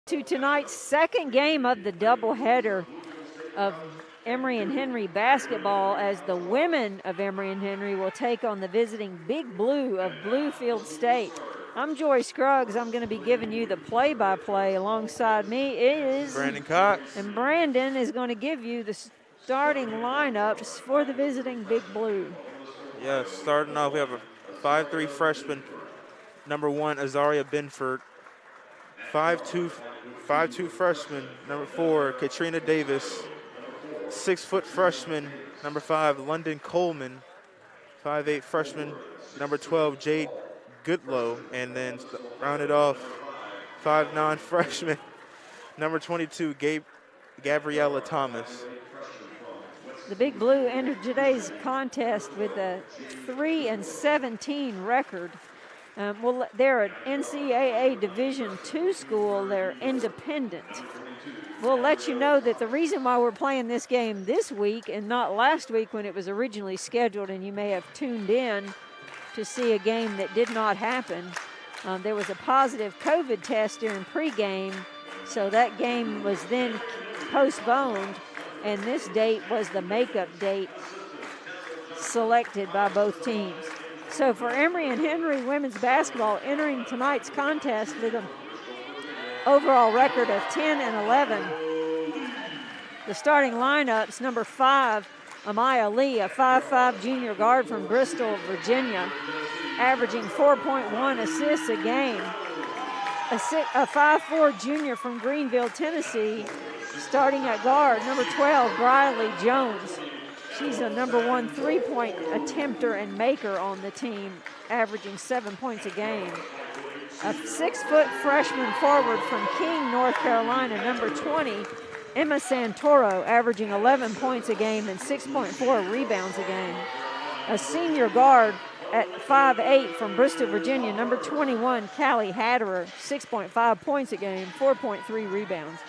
To tonight's second game of the doubleheader of Emory and Henry basketball, as the women of Emory and Henry will take on the visiting Big Blue of Bluefield State. I'm Joy Scruggs. I'm going to be giving you the play-by-play. Alongside me is Brandon Cox. And Brandon is going to give you the starting lineups for the visiting Big Blue. Yeah, starting off, we have a 5'3" freshman, number 1, Azaria Benford. 5'2" freshman, number 4, Katrina Davis. 6-foot freshman, number 5, London Coleman. 5'8" freshman, number 12, Jade Goodlow. And then rounded off, 5'9" freshman, number 22, Gabriella Thomas. The Big Blue entered today's contest with a 3-17 record. Well, they're an NCAA Division II school. They're independent. We'll let you know that the reason why we're playing this game this week and not last week when it was originally scheduled, and you may have tuned in to see a game that did not happen, there was a positive COVID test during pregame, so that game was then postponed, and this date was the makeup date selected by both teams. So for Emory and Henry women's basketball, entering tonight's contest with an overall record of 10-11. The starting lineups: number 5, Amaya Lee, a 5'5" junior guard from Bristol, Virginia, averaging 4.1 assists a game. A 5'4" junior from Greenville, Tennessee, starting at guard. Number 12, Briley Jones. She's a number 1 three-point attempter and maker on the team, averaging 7 points a game. A 6-foot freshman forward from King, North Carolina, number 20, Emma Santoro, averaging 11 points a game and 6.4 rebounds a game. A senior guard at 5'8" from Bristol, Virginia, number 21, Callie Hatter, 6.5 points a game, 4.3 rebounds.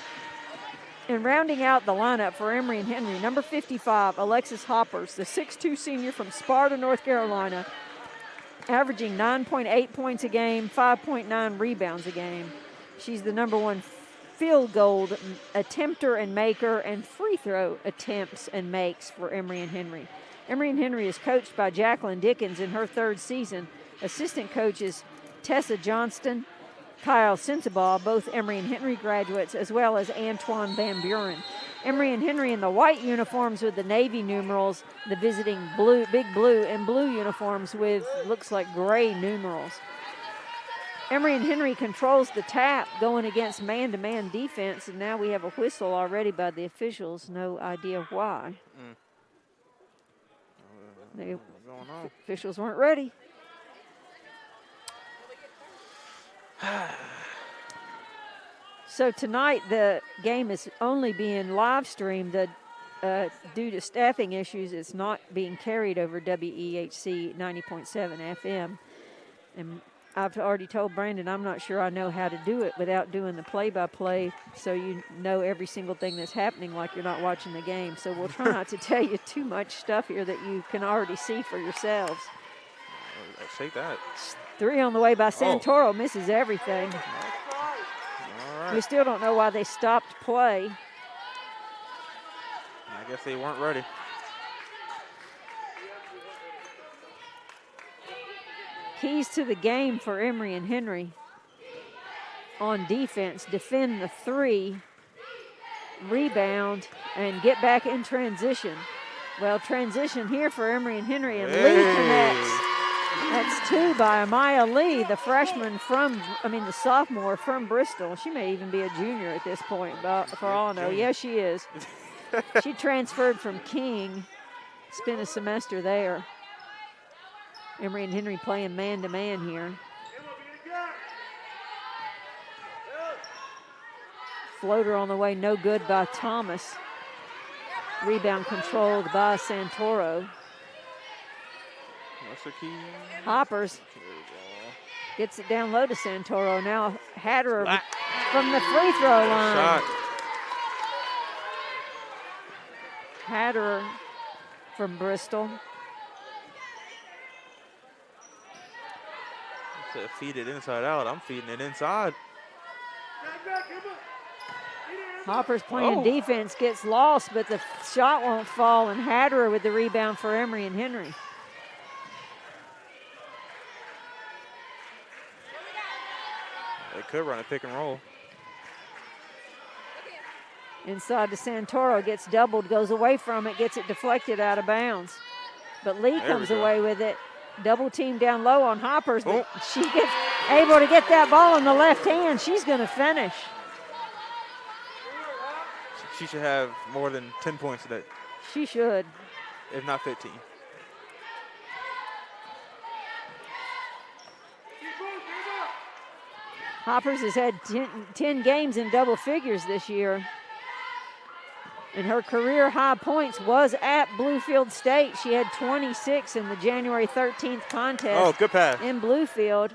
And rounding out the lineup for Emory and Henry, number 55, Alexis Hoppers, the 6'2" senior from Sparta, North Carolina, averaging 9.8 points a game, 5.9 rebounds a game. She's the number 1 field goal attempter and maker and free throw attempts and makes for Emory and Henry. Emory and Henry is coached by Jacqueline Dickens in her 3rd season. Assistant coaches Tessa Johnston, Kyle Sensabaugh, both Emory and Henry graduates, as well as Antoine Van Buren. Emory and Henry in the white uniforms with the navy numerals, the visiting Big Blue in blue uniforms with, looks like, gray numerals. Emory and Henry controls the tap going against man-to-man defense, and now we have a whistle already by the officials. No idea why. The officials weren't ready. So tonight the game is only being live streamed. Due to staffing issues, it's not being carried over WEHC 90.7 FM. And I've already told Brandon I'm not sure I know how to do it without doing the play-by-play, so you know every single thing that's happening like you're not watching the game. So we'll try not to tell you too much stuff here that you can already see for yourselves. Take that. 3 on the way by Santoro, misses everything. All right. We still don't know why they stopped play. I guess they weren't ready. Keys to the game for Emory and Henry on defense: defend the 3, rebound, and get back in transition. Well, transition here for Emory and Henry, and Lee connects. That's 2 by Amaya Lee, the the sophomore from Bristol. She may even be a junior at this point, but for all I know. Yes, she is. She transferred from King, spent a semester there. Emory and Henry playing man-to-man here. Floater on the way, no good by Thomas. Rebound controlled by Santoro. What's the key? Hoppers gets it down low to Santoro. Now Hatter from the free throw line. Shot. Hatter from Bristol. Feed it inside out. I'm feeding it inside. Hoppers playing defense, gets lost, but the shot won't fall, and Hatter with the rebound for Emory and Henry. They could run a pick and roll. Inside to Santoro, gets doubled, goes away from it, gets it deflected out of bounds. But Lee comes away with it. Double team down low on Hoppers, but she gets able to get that ball in the left hand. She's going to finish. She should have more than 10 points today. She should. If not 15. Hoppers has had 10 games in double figures this year. And her career high points was at Bluefield State. She had 26 in the January 13th contest. Oh, good pass. In Bluefield.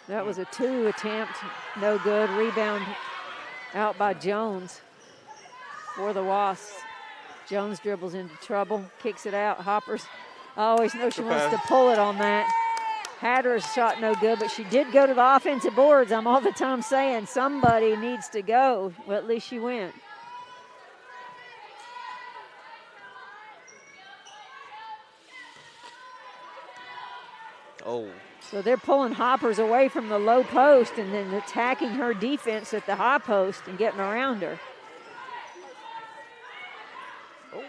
That was a 2 attempt, no good. Rebound out by Jones for the Wasps. Jones dribbles into trouble, kicks it out. Hoppers, I always know she wants to pull it on that. Hatter's shot no good, but she did go to the offensive boards. I'm all the time saying somebody needs to go. Well, at least she went. Oh. So they're pulling Hoppers away from the low post and then attacking her defense at the high post and getting around her. Oh.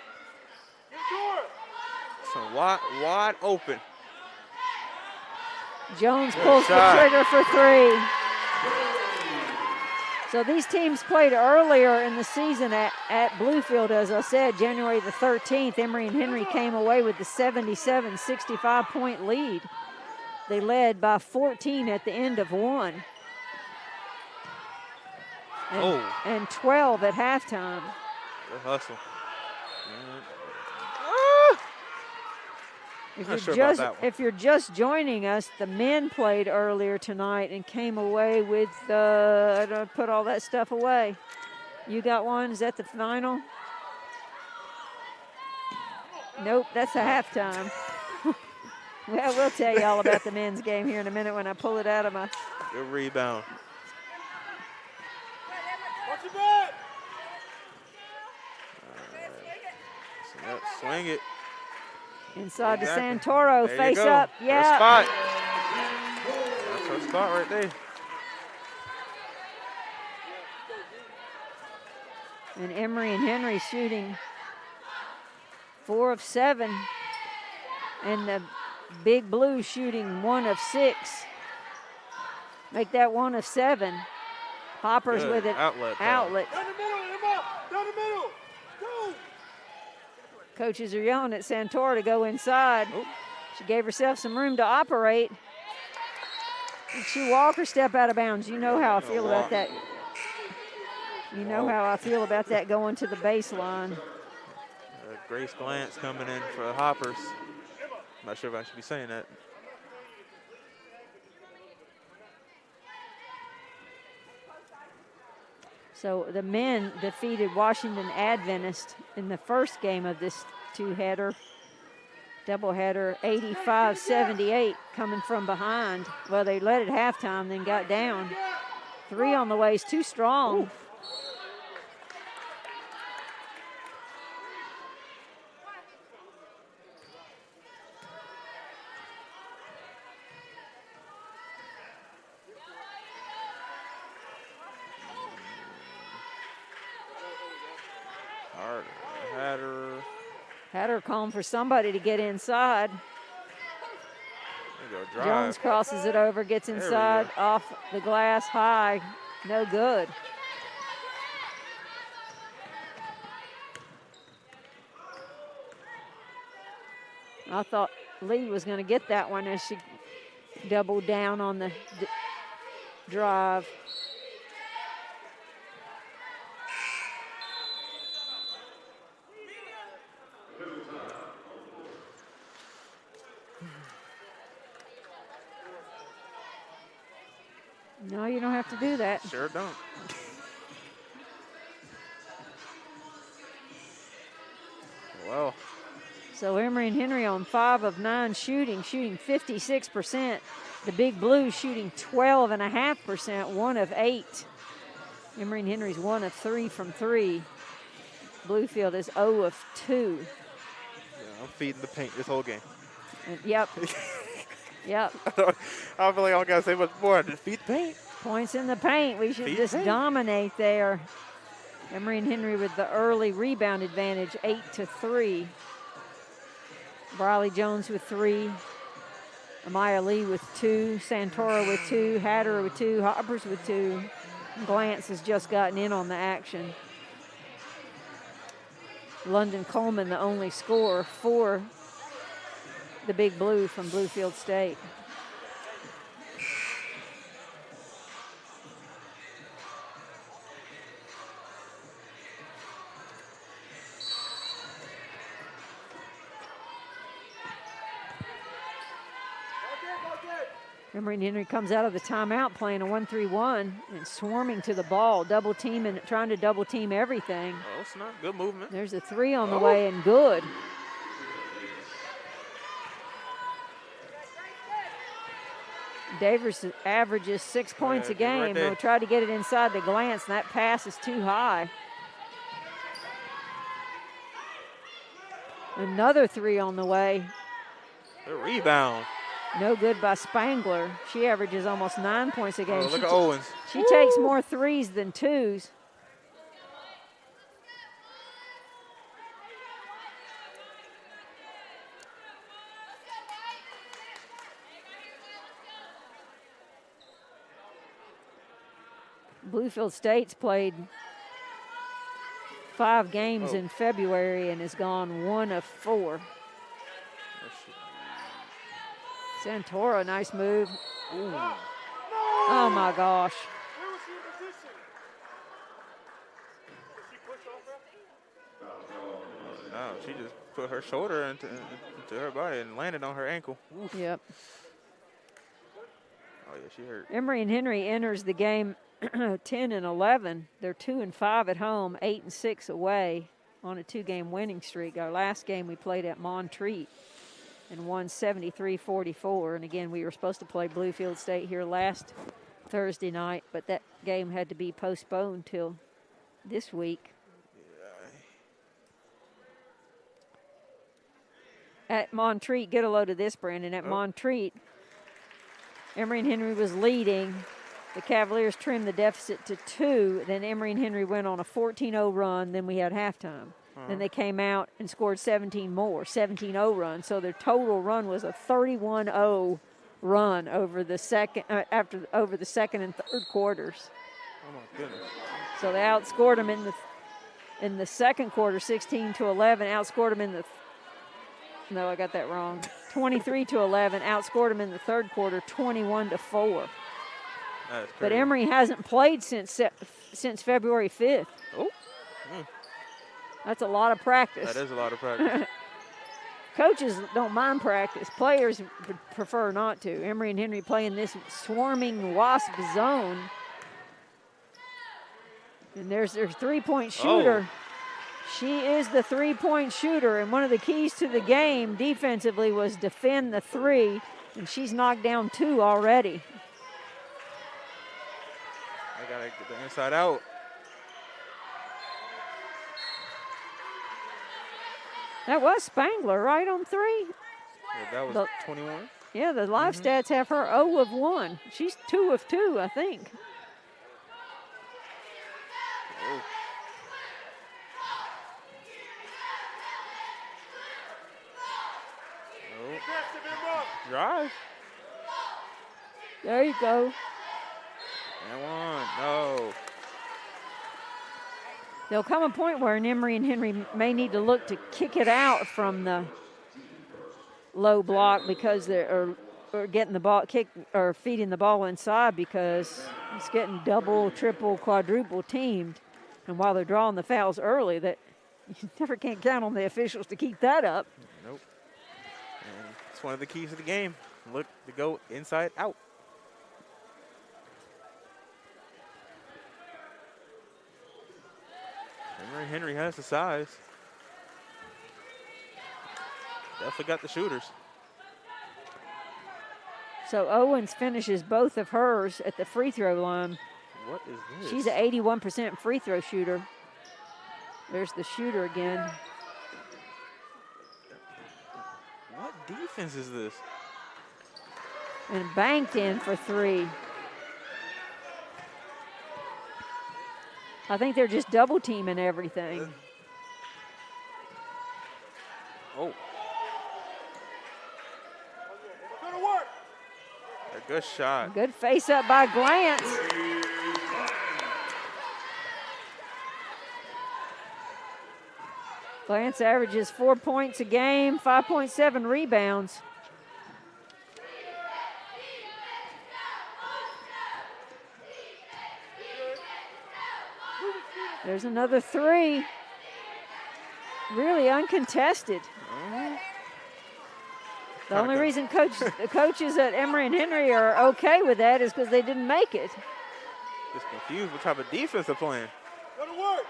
So wide open. Jones pulls the trigger for 3. So these teams played earlier in the season at Bluefield, as I said, January the 13th. Emory and Henry came away with the 77-65 point lead. They led by 14 at the end of 1. And 12 at halftime. Good hustle. If you're just joining us, the men played earlier tonight and came away with, I don't put all that stuff away. You got one? Is that the final? Nope, that's a halftime. Well, we'll tell you all about the men's game here in a minute when I pull it out of my. Good rebound. Watch your back. Swing it. Inside to Santoro, face up. Yeah. Her spot. That's her spot right there. And Emory and Henry shooting 4 of 7. And the Big Blue shooting 1 of 6. Make that 1 of 7. Hoppers Good with an outlet. Down the middle, Emma. Down the middle. Go. Coaches are yelling at Santoro to go inside. She gave herself some room to operate. Did she walk or step out of bounds? You know how I feel about that. You know how I feel about that going to the baseline. Grace Glantz coming in for the Hoppers. I'm not sure if I should be saying that. So the men defeated Washington Adventist in the first game of this doubleheader, 85-78, coming from behind. Well, they led at halftime, then got down. 3 on the way is too strong. Ooh. Hatter calling for somebody to get inside. Jones crosses it over, gets inside, off the glass, high, no good. I thought Lee was going to get that one as she doubled down on the drive. No, you don't have to do that. Sure don't. Well. So Emory and Henry on 5 of 9 shooting 56%. The Big Blues shooting 12.5%, 1 of 8. Emory and Henry's 1 of 3 from 3. Bluefield is 0 of 2. Yeah, I'm feeding the paint this whole game. Yep. Yep. I feel like I don't got to say much more. Just feed the paint. Points in the paint. We should just dominate there. Emory and Henry with the early rebound advantage, 8-3. Briley Jones with 3. Amaya Lee with 2. Santora with 2. Hatter with 2. Hoppers with 2. Glance has just gotten in on the action. London Coleman, the only scorer for the Big Blue from Bluefield State. Emory and Henry comes out of the timeout playing a 1-3-1 and swarming to the ball, double teaming, trying to double team everything. Oh, it's not good movement. There's a 3 on the way and good. Davers averages 6 points a game. Right, They'll try to get it inside the Glance, and that pass is too high. Another 3 on the way. The rebound. No good by Spangler. She averages almost 9 points a game. Oh, look at Owens. She takes more 3s than 2s. Bluefield State's played 5 games in February and has gone 1 of 4. Santora, nice move. Ooh. Oh my gosh. Where was she in position? Did she push off her? No, she just put her shoulder into her body and landed on her ankle. Oof. Yep. Oh, yeah, she hurt. Emory and Henry enters the game 10-11. They're 2-5 at home, 8-6 away on a 2-game winning streak. Our last game we played at Montreat and won 73-44. And again, we were supposed to play Bluefield State here last Thursday night, but that game had to be postponed till this week. At Montreat, get a load of this, Brandon. At Montreat, Emory and Henry was leading. The Cavaliers trimmed the deficit to 2. Then Emory and Henry went on a 14-0 run. Then we had halftime. Then they came out and scored 17 more, 17-0 run. So their total run was a 31-0 run over the second over the second and third quarters. Oh my goodness! So they outscored them in the second quarter, 16-11. Outscored them in the no, I got that wrong. 23-11. Outscored them in the third quarter, 21-4. But Emory hasn't played since February 5th. Oh. That's a lot of practice. That is a lot of practice. Coaches don't mind practice. Players would prefer not to. Emory and Henry playing this swarming WASP zone. And there's their three-point shooter. She is the three-point shooter, and one of the keys to the game defensively was defend the 3, and she's knocked down 2 already. I got to get the inside out. That was Spangler, right, on 3? Yeah, that was 21. Yeah, the live stats have her 0 of 1. She's 2 of 2, I think. Oh. Drive. There you go. And 1. No. There'll come a point where Emory and Henry may need to look to kick it out from the low block because they're getting the ball or feeding the ball inside because it's getting double, triple, quadruple teamed. And while they're drawing the fouls early, that you never can't count on the officials to keep that up. Nope. And it's one of the keys of the game. Look to go inside out. Henry has the size. Definitely got the shooters. So Owens finishes both of hers at the free throw line. What is this? She's an 81% free throw shooter. There's the shooter again. What defense is this? And banked in for 3. I think they're just double teaming everything. Oh. Good work. A good shot. Good face up by Glance. Glance averages 4 points a game, 5.7 rebounds. There's another 3. Really uncontested. The only reason the coaches at Emory and Henry are okay with that is because they didn't make it. Just confused what type of defense they're playing. Go to work.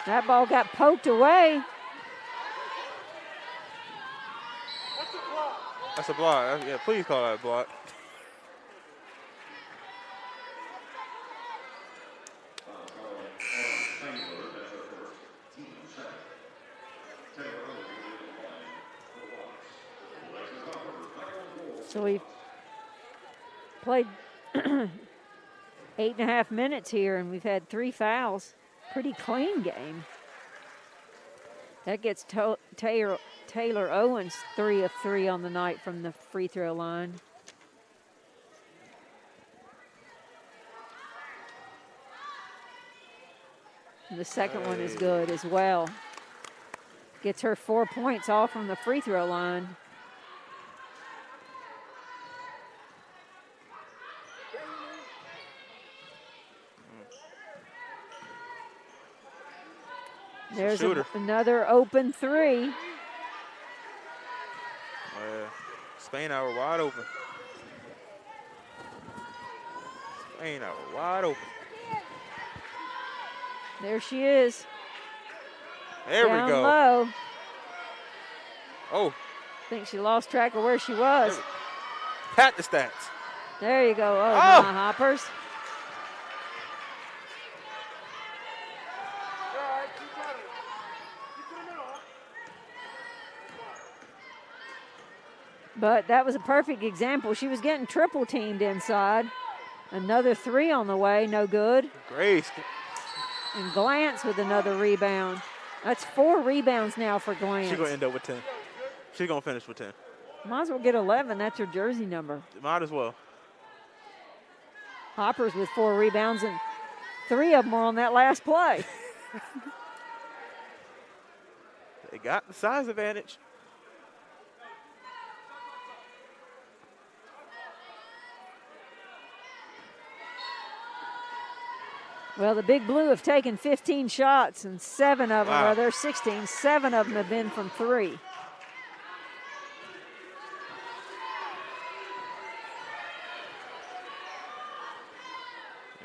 That ball got poked away. That's a block. Yeah, please call that a block. So we've played 8.5 minutes here, and we've had 3 fouls. Pretty clean game. That gets Taylor Owens 3 of 3 on the night from the free throw line. And the second one is good as well. Gets her 4 points all from the free throw line. There's another open 3. Oh, yeah. Spain hour wide open. Spain hour wide open. There she is. There Down we go. Low. Oh. I think she lost track of where she was. Pat the stats. There you go. Oh, Oh. my Hoppers. But that was a perfect example. She was getting triple teamed inside. Another 3 on the way, no good. Grace. And Glance with another rebound. That's 4 rebounds now for Glance. She's going to end up with 10. She's going to finish with 10. Might as well get 11. That's her jersey number. Might as well. Hoppers with 4 rebounds, and 3 of them were on that last play. They got the size advantage. Well, the Big Blue have taken 15 shots, and 7 of them, Wow. or they're 16, 7 of them have been from 3.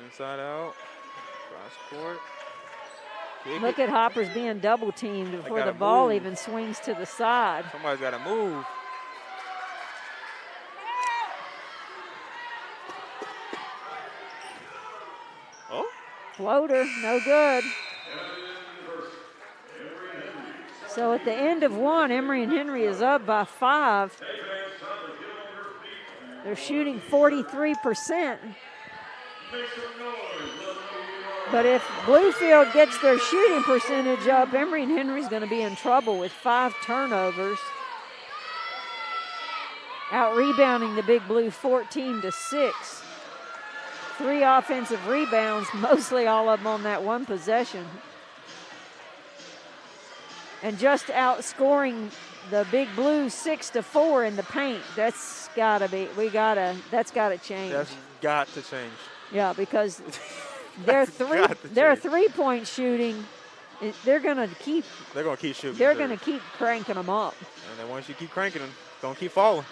Inside out. Cross court. Look at Hoppers being double teamed before the gotta ball move. even swings to the side. Somebody's got to move. Oh. Floater, no good. So at the end of 1, Emory and Henry is up by 5. They're shooting 43%. But if Bluefield gets their shooting percentage up, Emory and Henry's going to be in trouble with 5 turnovers. Out rebounding the Big Blue 14-6. 3 offensive rebounds, mostly all of them on that one possession. And just outscoring the Big Blue 6-4 in the paint. That's got to be, that's got to change. That's got to change. Yeah, because their 3-point shooting, they're going to keep They're going to keep shooting. They're going to keep cranking them up. And And then once you keep cranking them, it's going to keep falling.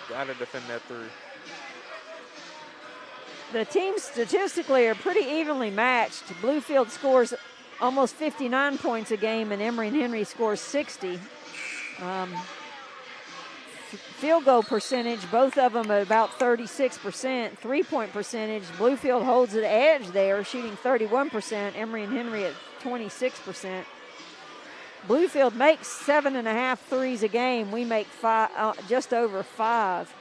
Got to defend that 3. The teams statistically are pretty evenly matched. Bluefield scores almost 59 points a game, and Emory and Henry scores 60. Field goal percentage, both of them at about 36%. Three-point percentage, Bluefield holds the edge there, shooting 31%. Emory and Henry at 26%. Bluefield makes 7.5 threes a game. We make just over 5.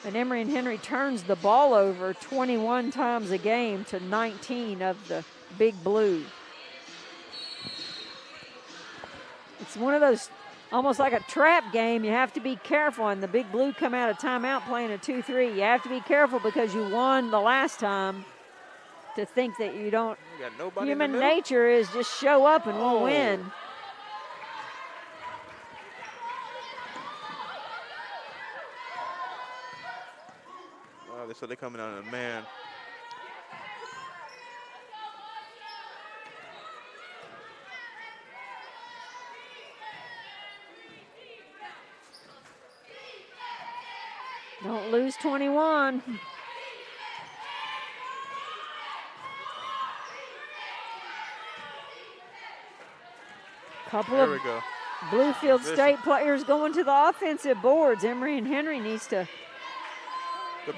And Emory and Henry turns the ball over 21 times a game to 19 of the Big Blue. It's one of those, almost like a trap game. You have to be careful. And the Big Blue come out of timeout playing a 2-3. You have to be careful because you won the last time to think that you don't. Human nature is just show up and we'll win. Oh, so they're coming on a man. Don't lose 21. Couple of Bluefield State players going to the offensive boards. Emory and Henry needs to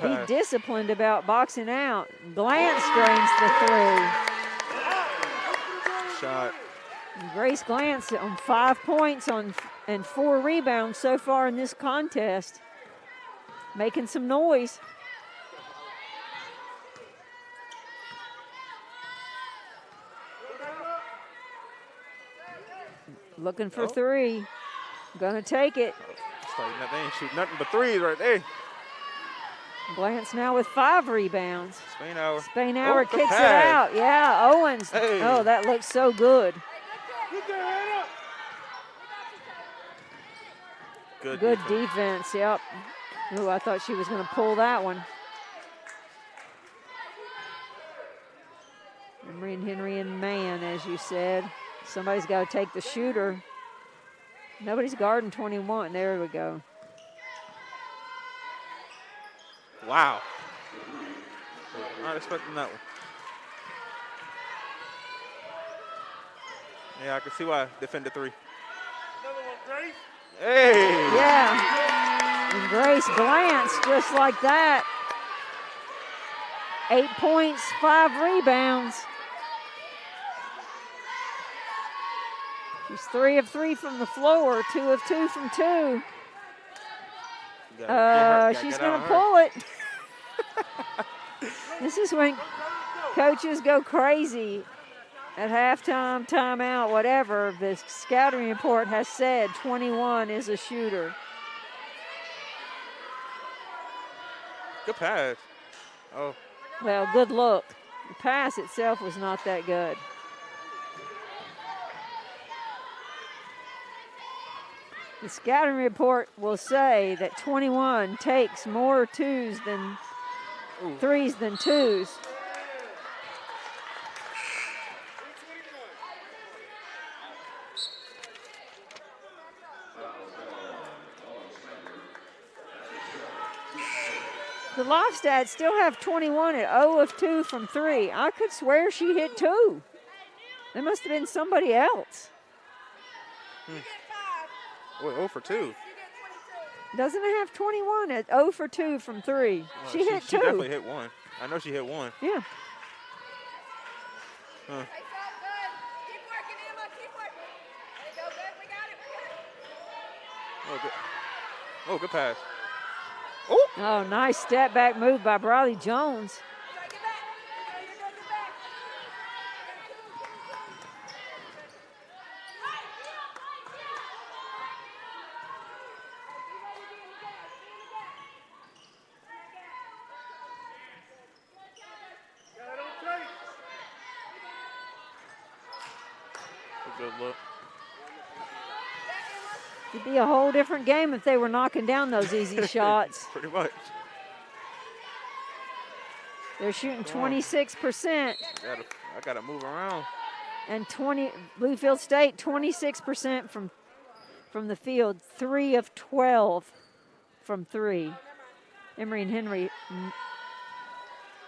be disciplined about boxing out. Glantz drains the 3. Shot. And Grace Glantz on 5 points and 4 rebounds so far in this contest. Making some noise. Looking for 3. Gonna take it. It's like they ain't shooting nothing but 3s right there. Glantz now with 5 rebounds. Spainhour kicks it out. Yeah, Owens. Hey. Oh, that looks so good. Good defense, yep. Ooh, I thought she was going to pull that one. Emory and Henry and man, as you said. Somebody's got to take the shooter. Nobody's guarding 21. There we go. Wow. Not expecting that one. Yeah, I can see why I defended 3. Another one, Grace. Hey. Yeah. And Grace Glantz just like that. 8 points, 5 rebounds. She's 3 of 3 from the floor, 2 of 2 from 2. She's going to pull it. This is when coaches go crazy at halftime, timeout, whatever. The scouting report has said 21 is a shooter. Good pass. Oh. Well, good look. The pass itself was not that good. The scouting report will say that 21 takes more 2s than 3s than 2s. The live stats still have 21 at 0 of 2 from 3. I could swear she hit 2. There must have been somebody else. Wait, 0 for 2. Doesn't it have 21 at 0 for 2 from 3? She hit 2. She definitely hit 1. I know she hit 1. Yeah. Huh. Oh, good pass. Oh, nice step back move by Briley Jones. Good look. It'd be a whole different game if they were knocking down those easy shots. Pretty much. They're shooting 26%. I gotta move around. And Bluefield State, 26% from the field, 3 of 12 from 3. Emory and Henry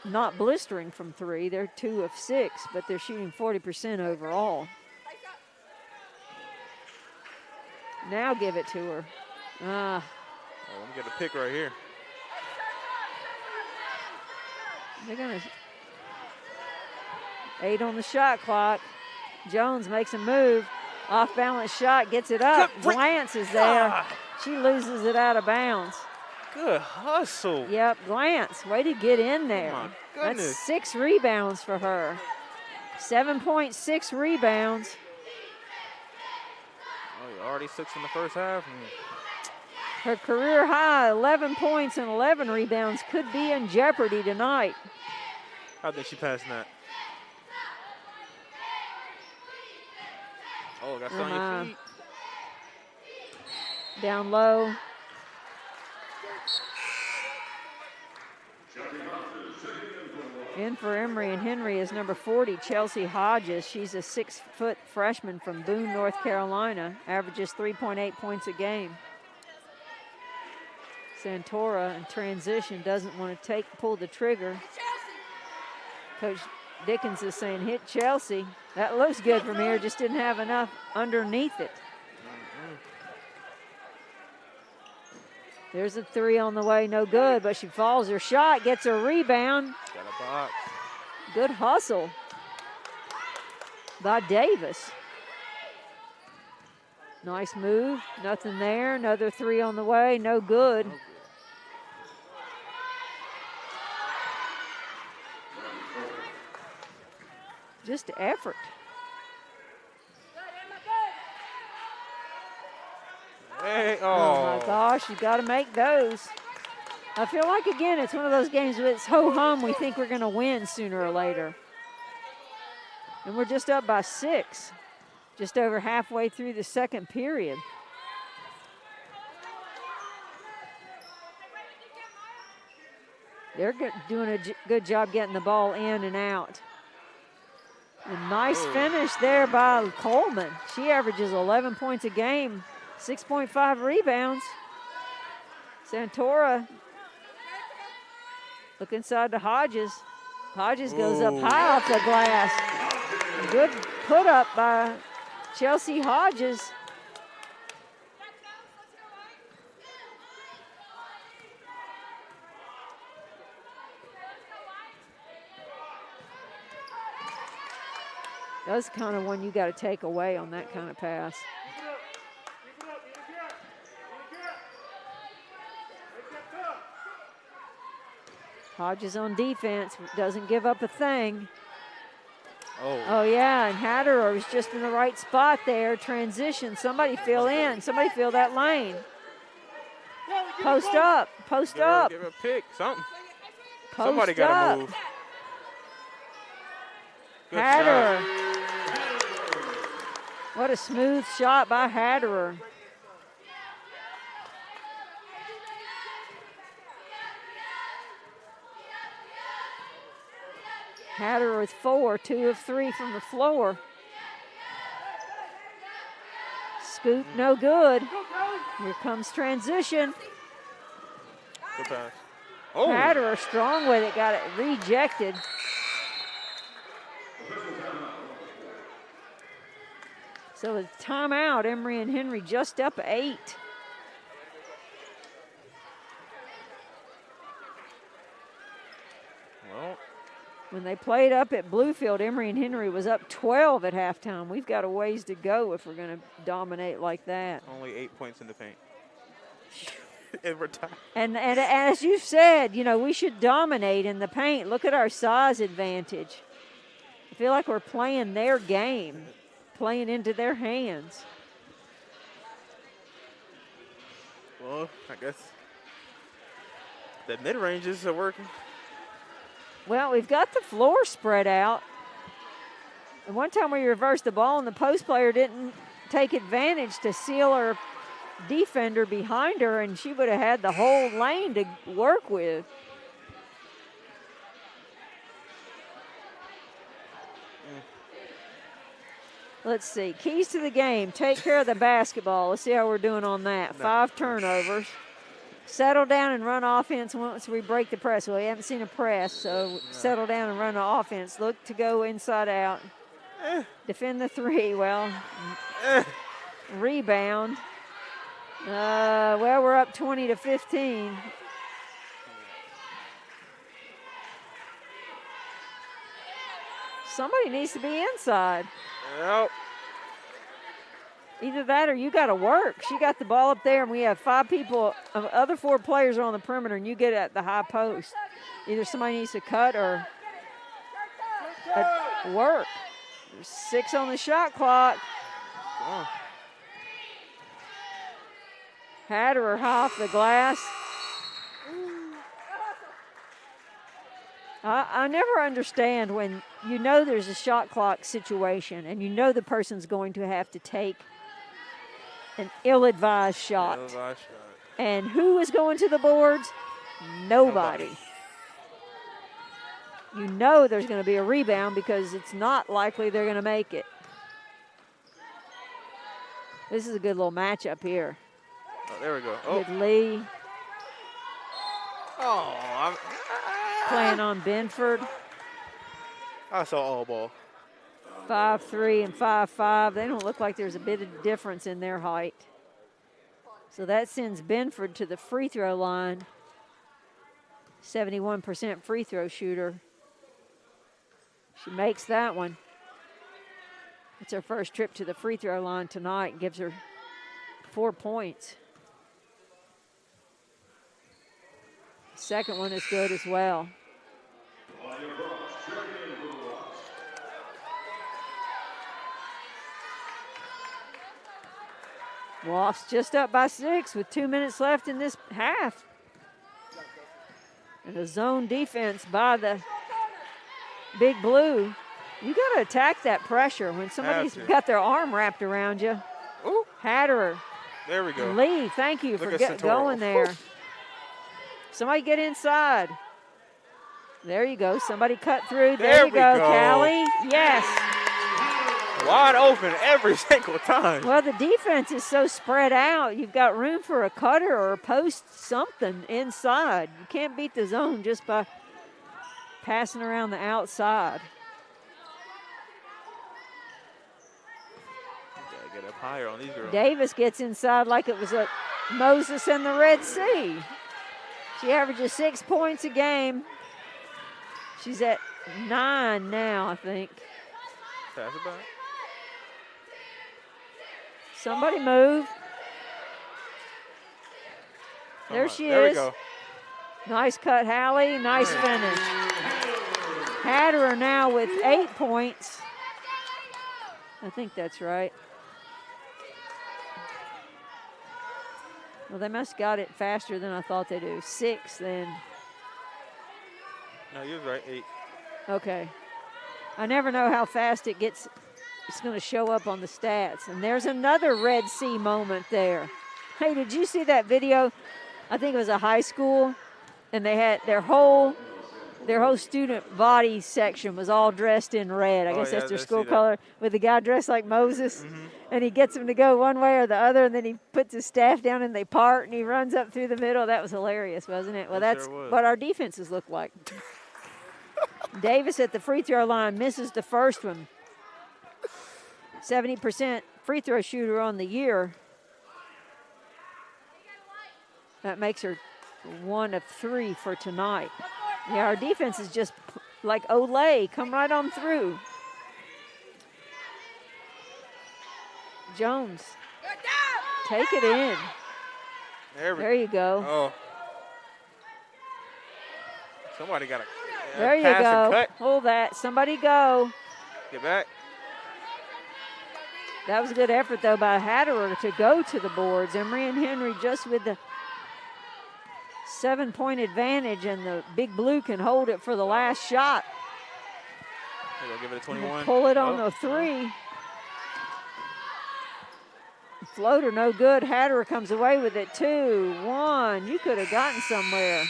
not blistering from 3. They're 2 of 6, but they're shooting 40% overall. Now give it to her. Oh, let me get a pick right here. They're going to 8 on the shot clock. Jones makes a move. Off balance shot, gets it up. Glance is there. She loses it out of bounds. Good hustle. Yep, Glance. Way to get in there. Oh my goodness. That's 6 rebounds for her. 7.6 rebounds. Oh, already 6 in the first half. Her career high, 11 points and 11 rebounds, could be in jeopardy tonight. How did she pass that? Oh, got something on your feet. Down low. In for Emory and Henry is number 40, Chelsea Hodges. She's a 6-foot freshman from Boone, North Carolina. Averages 3.8 points a game. Santora in transition doesn't want to pull the trigger. Coach Dickens is saying, hit Chelsea. That looks good from here, just didn't have enough underneath it. There's a 3 on the way, no good, but she falls her shot, gets a rebound. Got a box. Good hustle by Davis. Nice move, nothing there. Another 3 on the way, no good. Just effort. Hey, oh my gosh, you got to make those. I feel like, again, it's one of those games where it's ho-hum. We think we're going to win sooner or later. And we're just up by 6, just over halfway through the second period. They're doing a good job getting the ball in and out. A nice finish there by Coleman. She averages 11 points a game, 6.5 rebounds. Santora look inside to Hodges. Hodges goes up high off the glass. Good put up by Chelsea Hodges. That's the kind of one you got to take away on that kind of pass. Hodges on defense, doesn't give up a thing. Oh yeah, and Hatter was just in the right spot there. Transition, somebody fill in, somebody fill that lane. Post up, post up. Give her a pick, something. Post Somebody got to move. Good Hatter. shot. What a smooth shot by Hatterer. Hatter with 4, 2 of 3 from the floor. Scoop, no good. Here comes transition. Good pass. Hatterer strong with it, got it rejected. So it's timeout. Emory and Henry just up 8. Well, when they played up at Bluefield, Emory and Henry was up 12 at halftime. We've got a ways to go if we're going to dominate like that. only 8 points in the paint. And as you said, you know, we should dominate in the paint. Look at our size advantage. I feel like we're playing their game, playing into their hands. Well, I guess the mid-ranges are working. Well, we've got the floor spread out. And one time we reversed the ball and the post player didn't take advantage to seal her defender behind her, and she would have had the whole lane to work with. Let's see. Keys to the game. Take care of the basketball. Let's see how we're doing on that. 5 turnovers. Settle down and run offense once we break the press. Well, we haven't seen a press, so settle down and run the offense. Look to go inside out. Defend the 3. Well, rebound. Well, we're up 20-15. Somebody needs to be inside. Yep. Either that or you got to work. She got the ball up there, and we have 5 people. Other 4 players are on the perimeter, and you get at the high post. Either somebody needs to cut or work. There's 6 on the shot clock. Hatter high off the glass. I never understand when you know there's a shot clock situation and you know the person's going to have to take an ill-advised shot. And who is going to the boards? Nobody. You know there's going to be a rebound because it's not likely they're going to make it. This is a good little matchup here. Oh, there we go. Oh. With Lee. Oh, playing on Benford. I saw all ball. 5'3" and 5'5". They don't look like there's a bit of difference in their height. So that sends Benford to the free throw line. 71% free throw shooter. She makes that one. It's her first trip to the free throw line tonight and gives her 4 points. Second one is good as well. Wasps just up by 6 with 2 minutes left in this half. And a zone defense by the Big Blue. You got to attack that pressure when somebody's got their arm wrapped around you. Ooh. Hatter. There we go. Lee, thank you for going there. Ooh. Somebody get inside. There you go. Somebody cut through. There you go, Callie. Yes. Wide open every single time. Well, the defense is so spread out. You've got room for a cutter or a post something inside. You can't beat the zone just by passing around the outside. Gotta get up higher on these girls. Davis gets inside like it was a Moses and the Red Sea. She averages 6 points a game. She's at 9 now, I think. Pass it back. Somebody move. There she is. We go. Nice cut, Hallie. Nice finish. Hatter now with 8 points. I think that's right. Well, they must have got it faster than I thought they do. 6 then. No, you're right, 8. Okay. I never know how fast it gets. It's going to show up on the stats. And there's another Red Sea moment there. Hey, did you see that video? I think it was a high school, and they had their whole student body section was all dressed in red. I guess that's their school color, with the guy dressed like Moses. Mm-hmm. And he gets them to go one way or the other, and then he puts his staff down and they part, and he runs up through the middle. That was hilarious, wasn't it? Well, that's what our defenses look like. Davis at the free throw line misses the first one. 70% free throw shooter on the year. That makes her 1 of 3 for tonight. Yeah, our defense is just like Olay. Come right on through. Jones. Take it in. There you go. Oh. Somebody got a there you go. Hold that. Somebody go. Get back. That was a good effort, though, by Hatter to go to the boards. Emery and Henry just with the 7-point advantage, and the Big Blue can hold it for the last shot. We'll give it a 21. Pull it on the 3. Floater no good. Hatter comes away with it. 2-1. You could have gotten somewhere.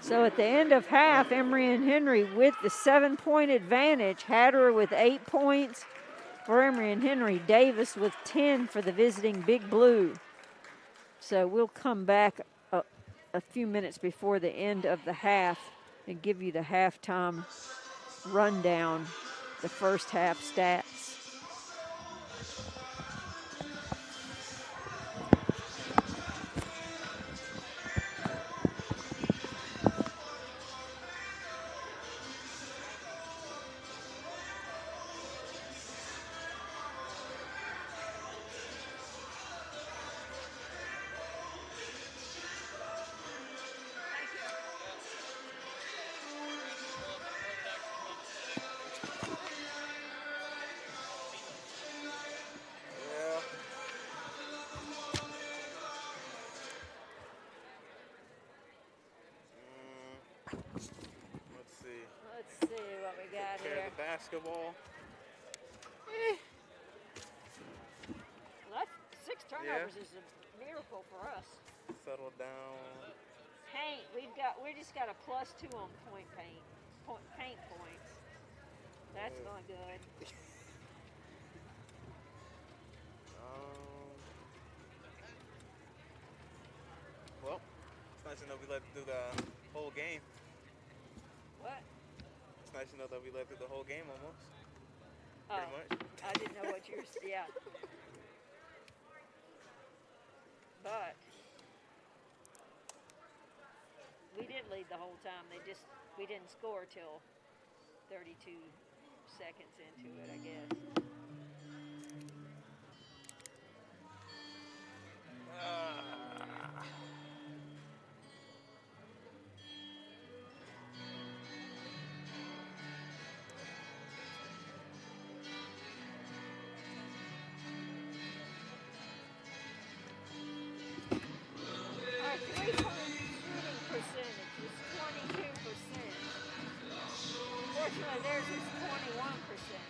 So at the end of half, Emory and Henry with the 7-point advantage. Hatter with 8 points for Emory and Henry. Davis with 10 for the visiting Big Blue. So we'll come back a few minutes before the end of the half and give you the halftime rundown, the first half stats. Let's see what we got here. The basketball. Well, 6 turnovers is a miracle for us. Settle down. Paint, we just got a +2 on paint points. That's not good. Well, it's nice to know we let through the whole game. What? It's nice to know that we led through the whole game almost. Oh, Pretty much. I didn't know what you were saying. Yeah. But we did lead the whole time. We didn't score till 32 seconds into it, I guess. Our three-point shooting percentage is 22%. Fortunately, theirs is 21%.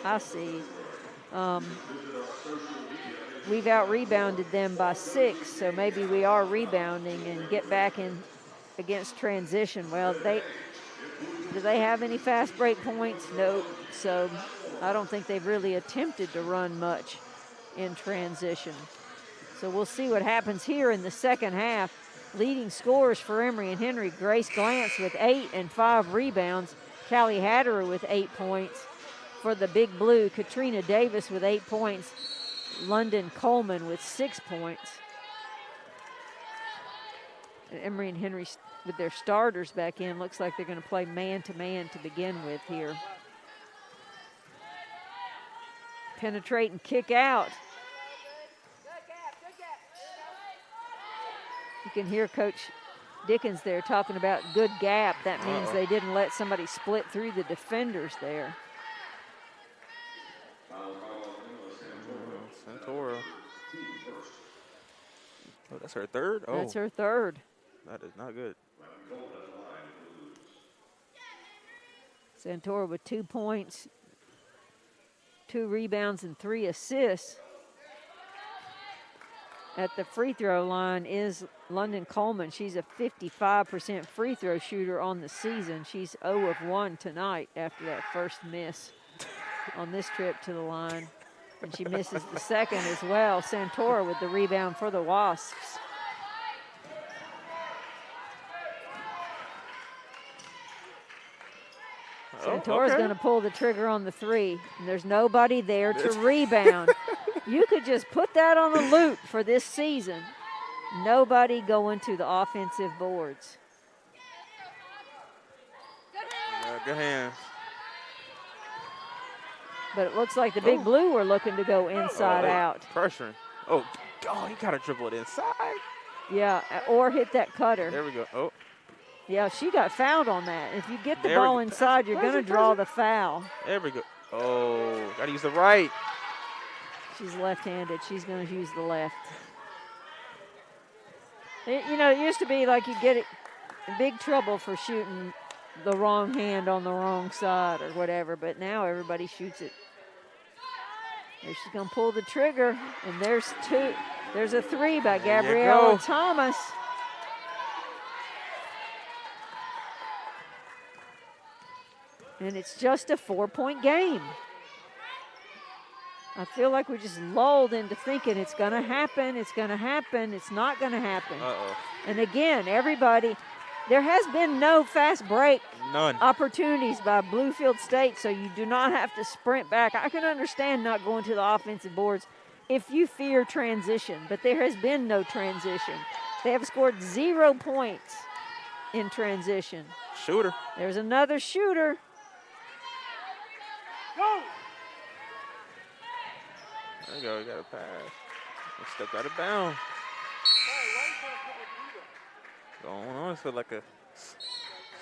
I see. We've out-rebounded them by 6, so maybe we are rebounding and get back in against transition. Well, do they have any fast break points? Nope. So I don't think they've really attempted to run much in transition. So we'll see what happens here in the second half. Leading scorers for Emory and Henry, Grace Glantz with 8 and 5 rebounds. Callie Hatter with 8 points. For the Big Blue, Katrina Davis with 8 points. London Coleman with 6 points. And Emory and Henry with their starters back in, looks like they're going to play man-to-man to begin with here. Penetrate and kick out. You can hear Coach Dickens there talking about good gap. That means they didn't let somebody split through the defenders there. Santora. Oh, that's her third? Oh. That's her third. That is not good. Santora with 2 points, 2 rebounds, and 3 assists. At the free throw line is London Coleman. She's a 55% free throw shooter on the season. She's 0 of 1 tonight after that first miss on this trip to the line. And she misses the second as well. Santora with the rebound for the Wasps. Santora's going to pull the trigger on the 3. And there's nobody there to rebound. You could just put that on a loop for this season. Nobody going to the offensive boards. Good hands. But it looks like the Big Blue were looking to go inside out. Pressuring. Oh, he got to dribble it inside. Yeah, or hit that cutter. There we go. Oh. Yeah, she got fouled on that. If you get the ball inside, you're going to draw the foul. There we go. Oh, got to use the right. She's left-handed. She's going to use the left. It used to be like you get in big trouble for shooting the wrong hand on the wrong side or whatever, but now everybody shoots it. There she's going to pull the trigger, and there's 2. There's a 3 by Gabriella Thomas. And it's just a 4-point game. I feel like we're just lulled into thinking it's going to happen, it's going to happen, it's not going to happen. And again, everybody, there has been no fast break opportunities by Bluefield State, so you do not have to sprint back. I can understand not going to the offensive boards if you fear transition, but there has been no transition. They have scored 0 points in transition. Shooter. There's another shooter. Go! There you go, you got a pass. Step out of bounds. Going on, it's like a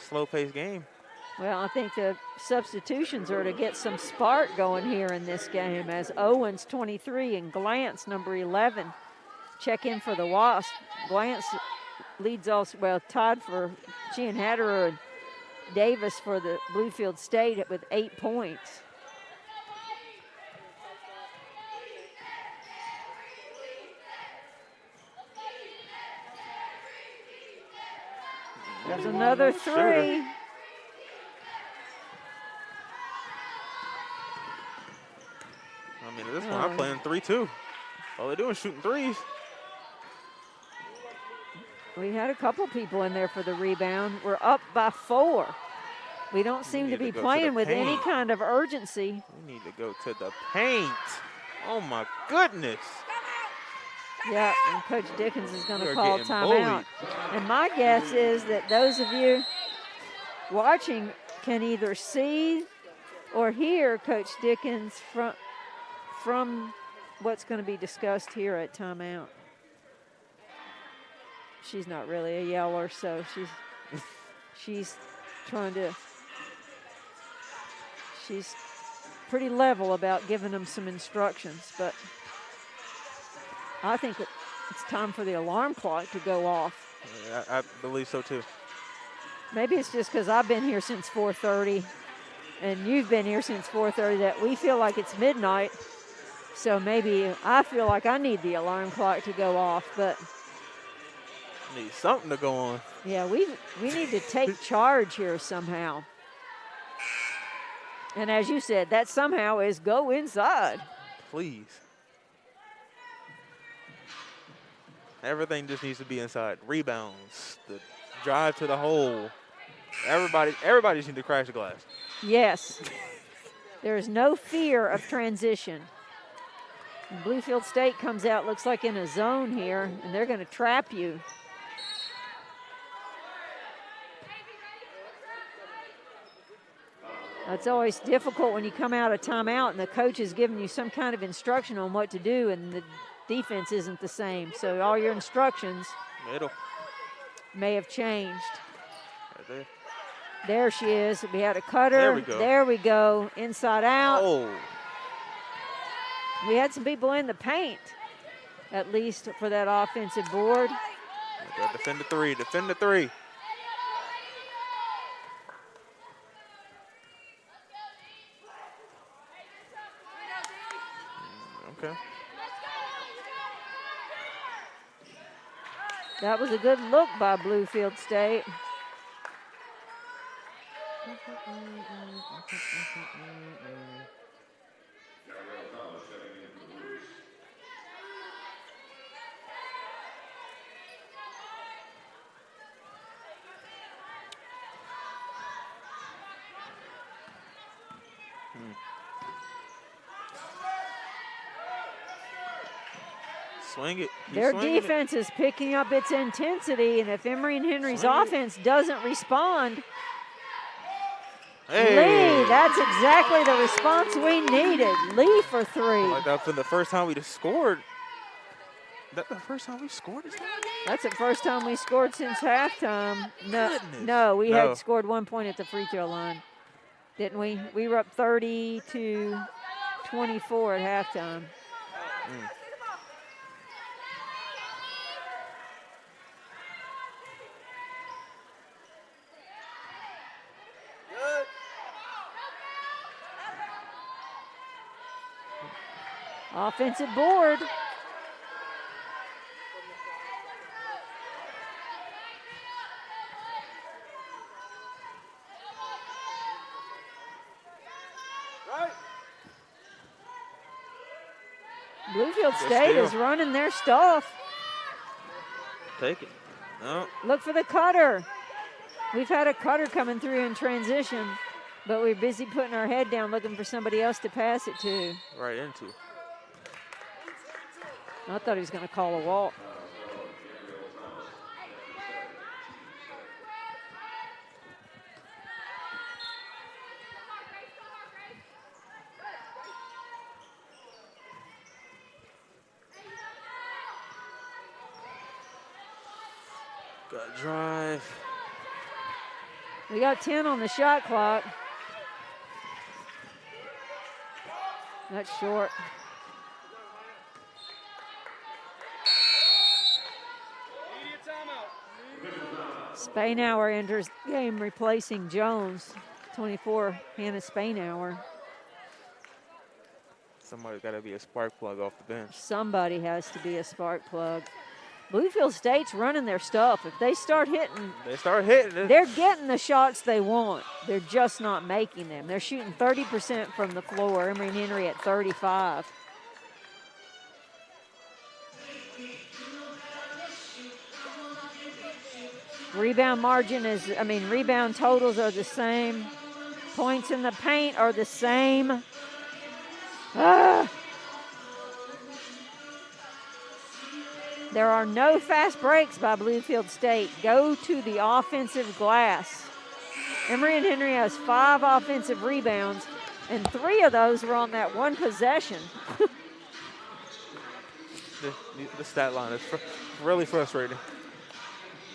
slow-paced game. Well, I think the substitutions are to get some spark going here in this game as Owens, 23, and Glantz, number 11, check in for the Wasp. Glantz leads also, well, tied for she and Hatter and Davis for the Bluefield State with 8 points. There's another 3. I mean, at this one, I'm playing 3-2. All they're doing is shooting threes. We had a couple people in there for the rebound. We're up by 4. We don't seem to be playing with any kind of urgency. We need to go to the paint. Oh, my goodness. Yeah, and Coach Dickens is going to call timeout. And my guess is that those of you watching can either see or hear Coach Dickens from what's going to be discussed here at timeout. She's not really a yeller, so she's trying to, she's pretty level about giving them some instructions, but I think it's time for the alarm clock to go off. I believe so, too. Maybe it's just because I've been here since 4:30. and you've been here since 4:30, that we feel like it's midnight. So maybe I feel like I need the alarm clock to go off, but need something to go on. yeah, we need to take charge here somehow. And as you said, that somehow is go inside. Please. Everything just needs to be inside. Rebounds, the drive to the hole. Everybody just needs to crash the glass. Yes. There is no fear of transition. And Bluefield State comes out, looks like in a zone here, and they're going to trap you. It's always difficult when you come out of timeout and the coach is giving you some kind of instruction on what to do and the defense isn't the same. So all your instructions may have changed. Right there. There she is. We had a cutter. There we go. There we go. Inside out. Oh. We had some people in the paint, at least for that offensive board. Defend the three. Defend the three. Okay. That was a good look by Bluefield State. Swing it. Their defense is picking up its intensity, and if Emory and Henry's offense doesn't respond, Lee, that's exactly the response we needed. Lee for three. Like that's been the first time we just scored. That's the first time we scored this time? That's the first time we scored since halftime. No, we had scored 1 point at the free throw line, didn't we? We were up 30-24 at halftime. Offensive board. Bluefield State is running their stuff. Take it. No. Look for the cutter. We've had a cutter coming through in transition, but we're busy putting our head down looking for somebody else to pass it to. Right into. I thought he was going to call a walk. Got to drive. We got 10 on the shot clock. That's short. Spainhour enters the game replacing Jones. 24, Hannah Spainhour. Somebody's got to be a spark plug off the bench. Somebody has to be a spark plug. Bluefield State's running their stuff. If they start hitting, they're getting the shots they want. They're just not making them. They're shooting 30% from the floor. Emory and Henry at 35. Rebound margin is, rebound totals are the same. Points in the paint are the same. There are no fast breaks by Bluefield State. Go to the offensive glass. Emory and Henry has 5 offensive rebounds, and 3 of those were on that one possession. The stat line is really frustrating.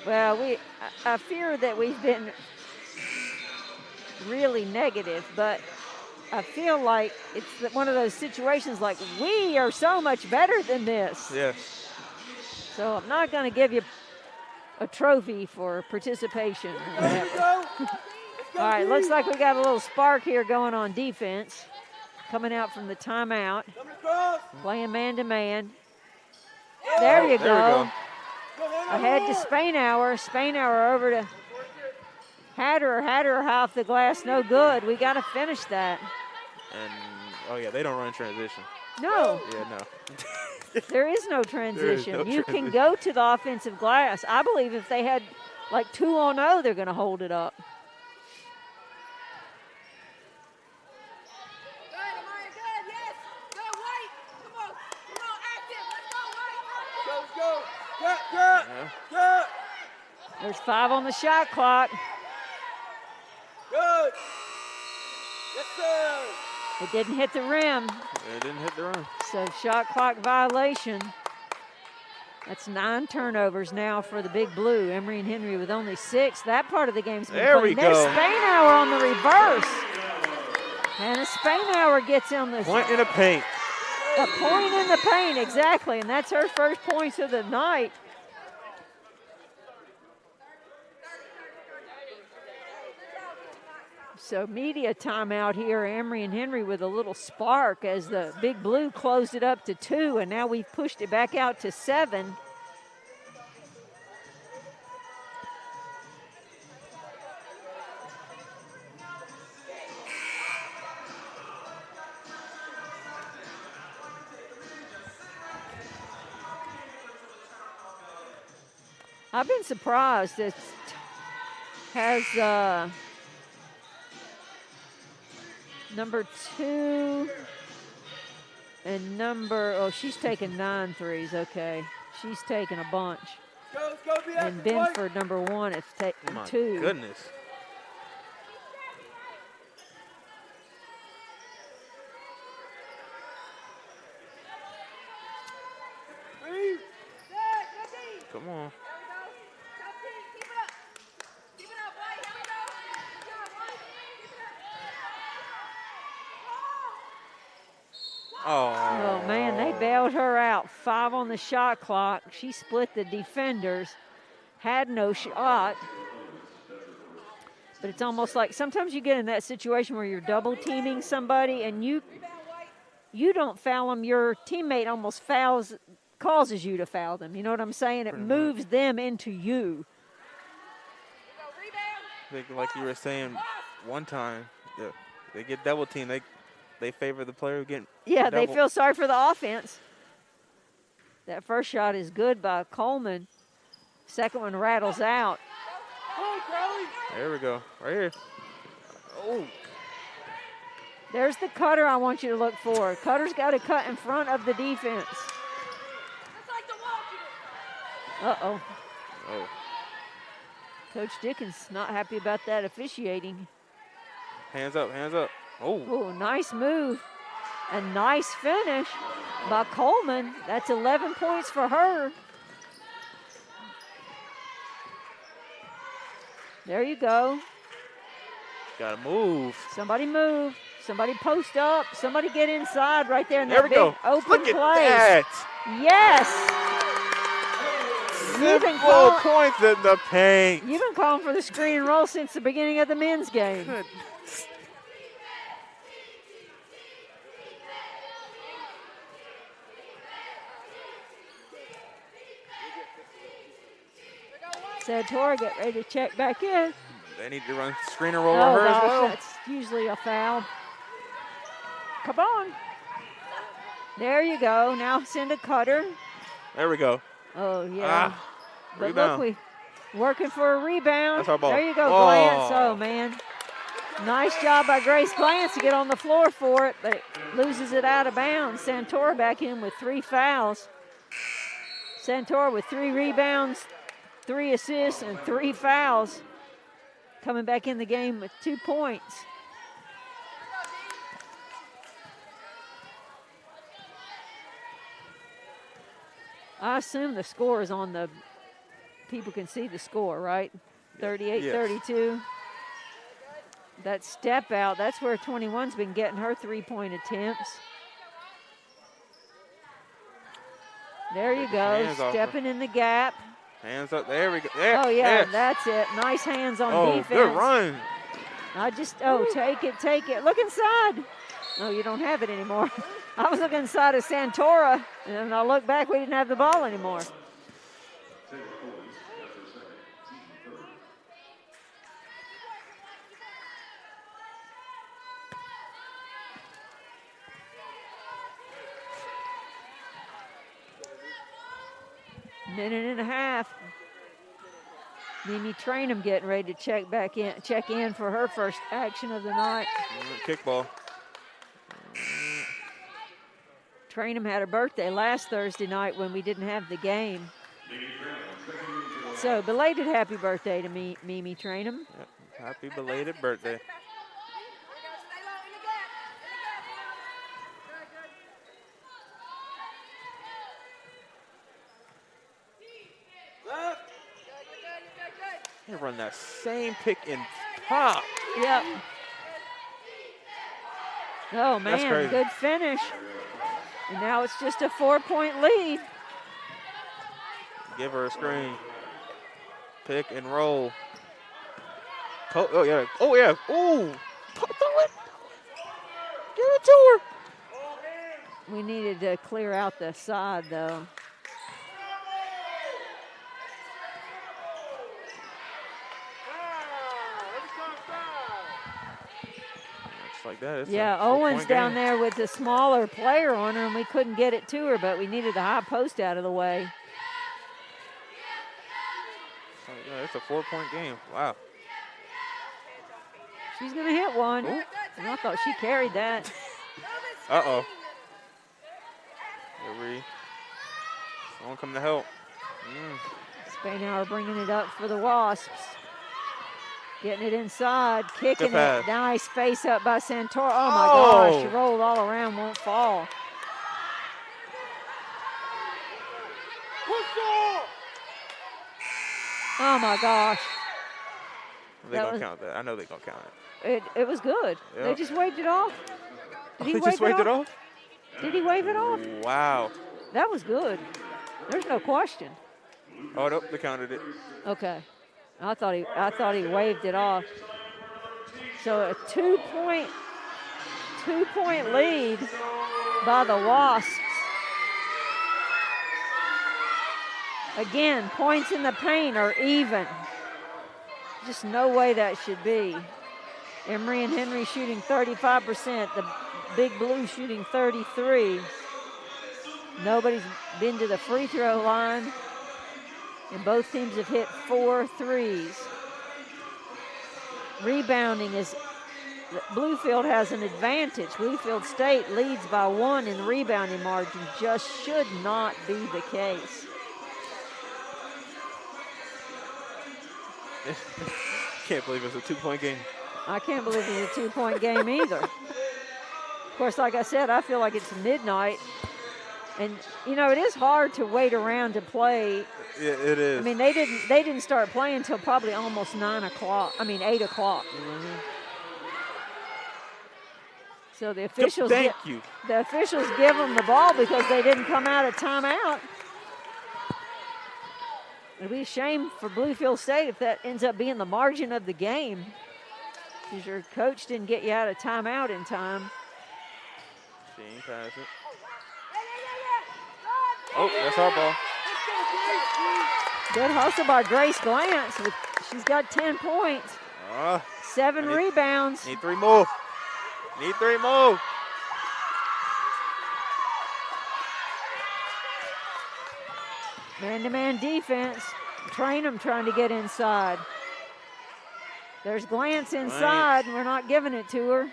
Well, I fear that we've been really negative, but I feel like it's one of those situations like we are so much better than this. Yes. So I'm not going to give you a trophy for participation. All right, looks like we got a little spark here going on defense. Coming out from the timeout. Playing man-to-man. There you go. Ahead to Spainhour. Spainhour over to Hatter. Hatter off the glass, no good. We got to finish that. And, oh, yeah, they don't run transition. No. Yeah, no. There is no transition. There is no You transition. can go to the offensive glass. I believe if they had like 2-on-0, they're going to hold it up. There's 5 on the shot clock. Good. Yes, sir. It didn't hit the rim, It didn't hit the run. so shot clock violation. That's 9 turnovers now for the Big Blue. Emery and Henry with only 6. That part of the game's been There we played. There's go. Spainhour on the reverse. And a Spainhour gets on this. Point in the paint. A point in the paint, exactly. And that's her first points of the night. So media timeout here. Emery and Henry with a little spark as the Big Blue closed it up to 2, and now we've pushed it back out to 7. I've been surprised. It has number 2 and she's taken 9 threes. Okay, she's taken a bunch. Let's go, And Benford, number 1, has taken My 2. goodness. Come on. Oh, man, they bailed her out. 5 on the shot clock. She split the defenders, had no shot. But it's almost like sometimes you get in that situation where you're double teaming somebody and you don't foul them. Your teammate almost causes you to foul them. You know what I'm saying? It moves them into you. I think like you were saying one time, they get double team. They favor the player getting Yeah, they double. feel sorry for the offense. That first shot is good by Coleman. Second one rattles out. There we go. Right here. Oh. There's the cutter I want you to look for. Cutter's got to cut in front of the defense. Uh-oh. Oh. Coach Dickens not happy about that officiating. Hands up, hands up. Oh. Oh, nice move. A nice finish by Coleman. That's 11 points for her. There you go. Gotta move. Somebody move. Somebody post up. Somebody get inside right there in There that we big go. open Look at play. that. Yes. You've been Simple calling- points in the paint. You've been calling for the screen and roll since the beginning of the men's game. Good. Santora get ready to check back in. They need to run screen and roll Oh, on her as gosh, well. that's usually a foul. Come on. There you go. Now send a cutter. There we go. Oh, yeah. Ah, But rebound. look, we working for a rebound. That's our ball. There you go, Oh. Glantz. Oh, man. Nice job by Grace Glantz to get on the floor for it, but loses it out of bounds. Santora back in with 3 fouls. Santora with 3 rebounds, 3 assists, and 3 fouls. Coming back in the game with 2 points. I assume the score is on the, people can see the score, right? 38-32. That step out, that's where 21's been getting her 3-point attempts. There you go, Hands off her. stepping in the gap. Hands up. There we go. There. Oh, yeah, Yes. that's it. Nice hands on Oh, defense. good run. Take it. Look inside. No, you don't have it anymore. I was looking inside of Santora, and I look back, we didn't have the ball anymore. Minute and a half. Mimi Trainham getting ready to check in for her first action of the night. Kickball. Trainham had her birthday last Thursday night when we didn't have the game. So belated happy birthday to Mimi Trainham. Yep. Happy belated birthday. They run that same pick and pop. Yep. Oh, man, good finish. And now it's just a 4-point lead. Give her a screen. Pick and roll. Oh, yeah. Oh, yeah. Ooh. Throw it. Give it to her. We needed to clear out the side, though. Like that. Yeah, Owens down there with the smaller player on her, and we couldn't get it to her, but we needed the high post out of the way. Oh, yeah, it's a 4-point game. Wow. She's going to hit one. Ooh. And I thought she carried that. Uh-oh. Someone coming to help. Spainhour bringing it up for the Wasps. Getting it inside, kicking it. Nice face up by Santora. Oh, my gosh. She rolled all around, won't fall. Oh, my gosh. They're going to count that. I know they're going to count it. It was good. Yep. They just waved it off. Did he just waved it off? Did he wave it off? Wow. That was good. There's no question. Oh, nope, they counted it. Okay. I thought he waved it off. So a two-point lead by the Wasps. Again, points in the paint are even. Just no way that should be. Emory and Henry shooting 35%. The Big Blue shooting 33%. Nobody's been to the free throw line. And both teams have hit 4 threes. Rebounding is, Bluefield has an advantage. Bluefield State leads by 1 in the rebounding margin. Just should not be the case. Can't believe it's a 2-point game. I can't believe it's a 2-point game either. Of course, like I said, I feel like it's midnight. And, you know, it is hard to wait around to play. Yeah, it is. I mean, they didn't start playing until probably almost 8 o'clock. Mm-hmm. So the officials give them the ball because they didn't come out of timeout. It'd be a shame for Bluefield State if that ends up being the margin of the game, because your coach didn't get you out of timeout in time. She ain't pass it. Oh, that's our ball. Good hustle by Grace Glantz. She's got 10 points. 7 rebounds. Need 3 more. Need 3 more. Man-to-man defense. Trainham trying to get inside. There's Glantz inside, and we're not giving it to her.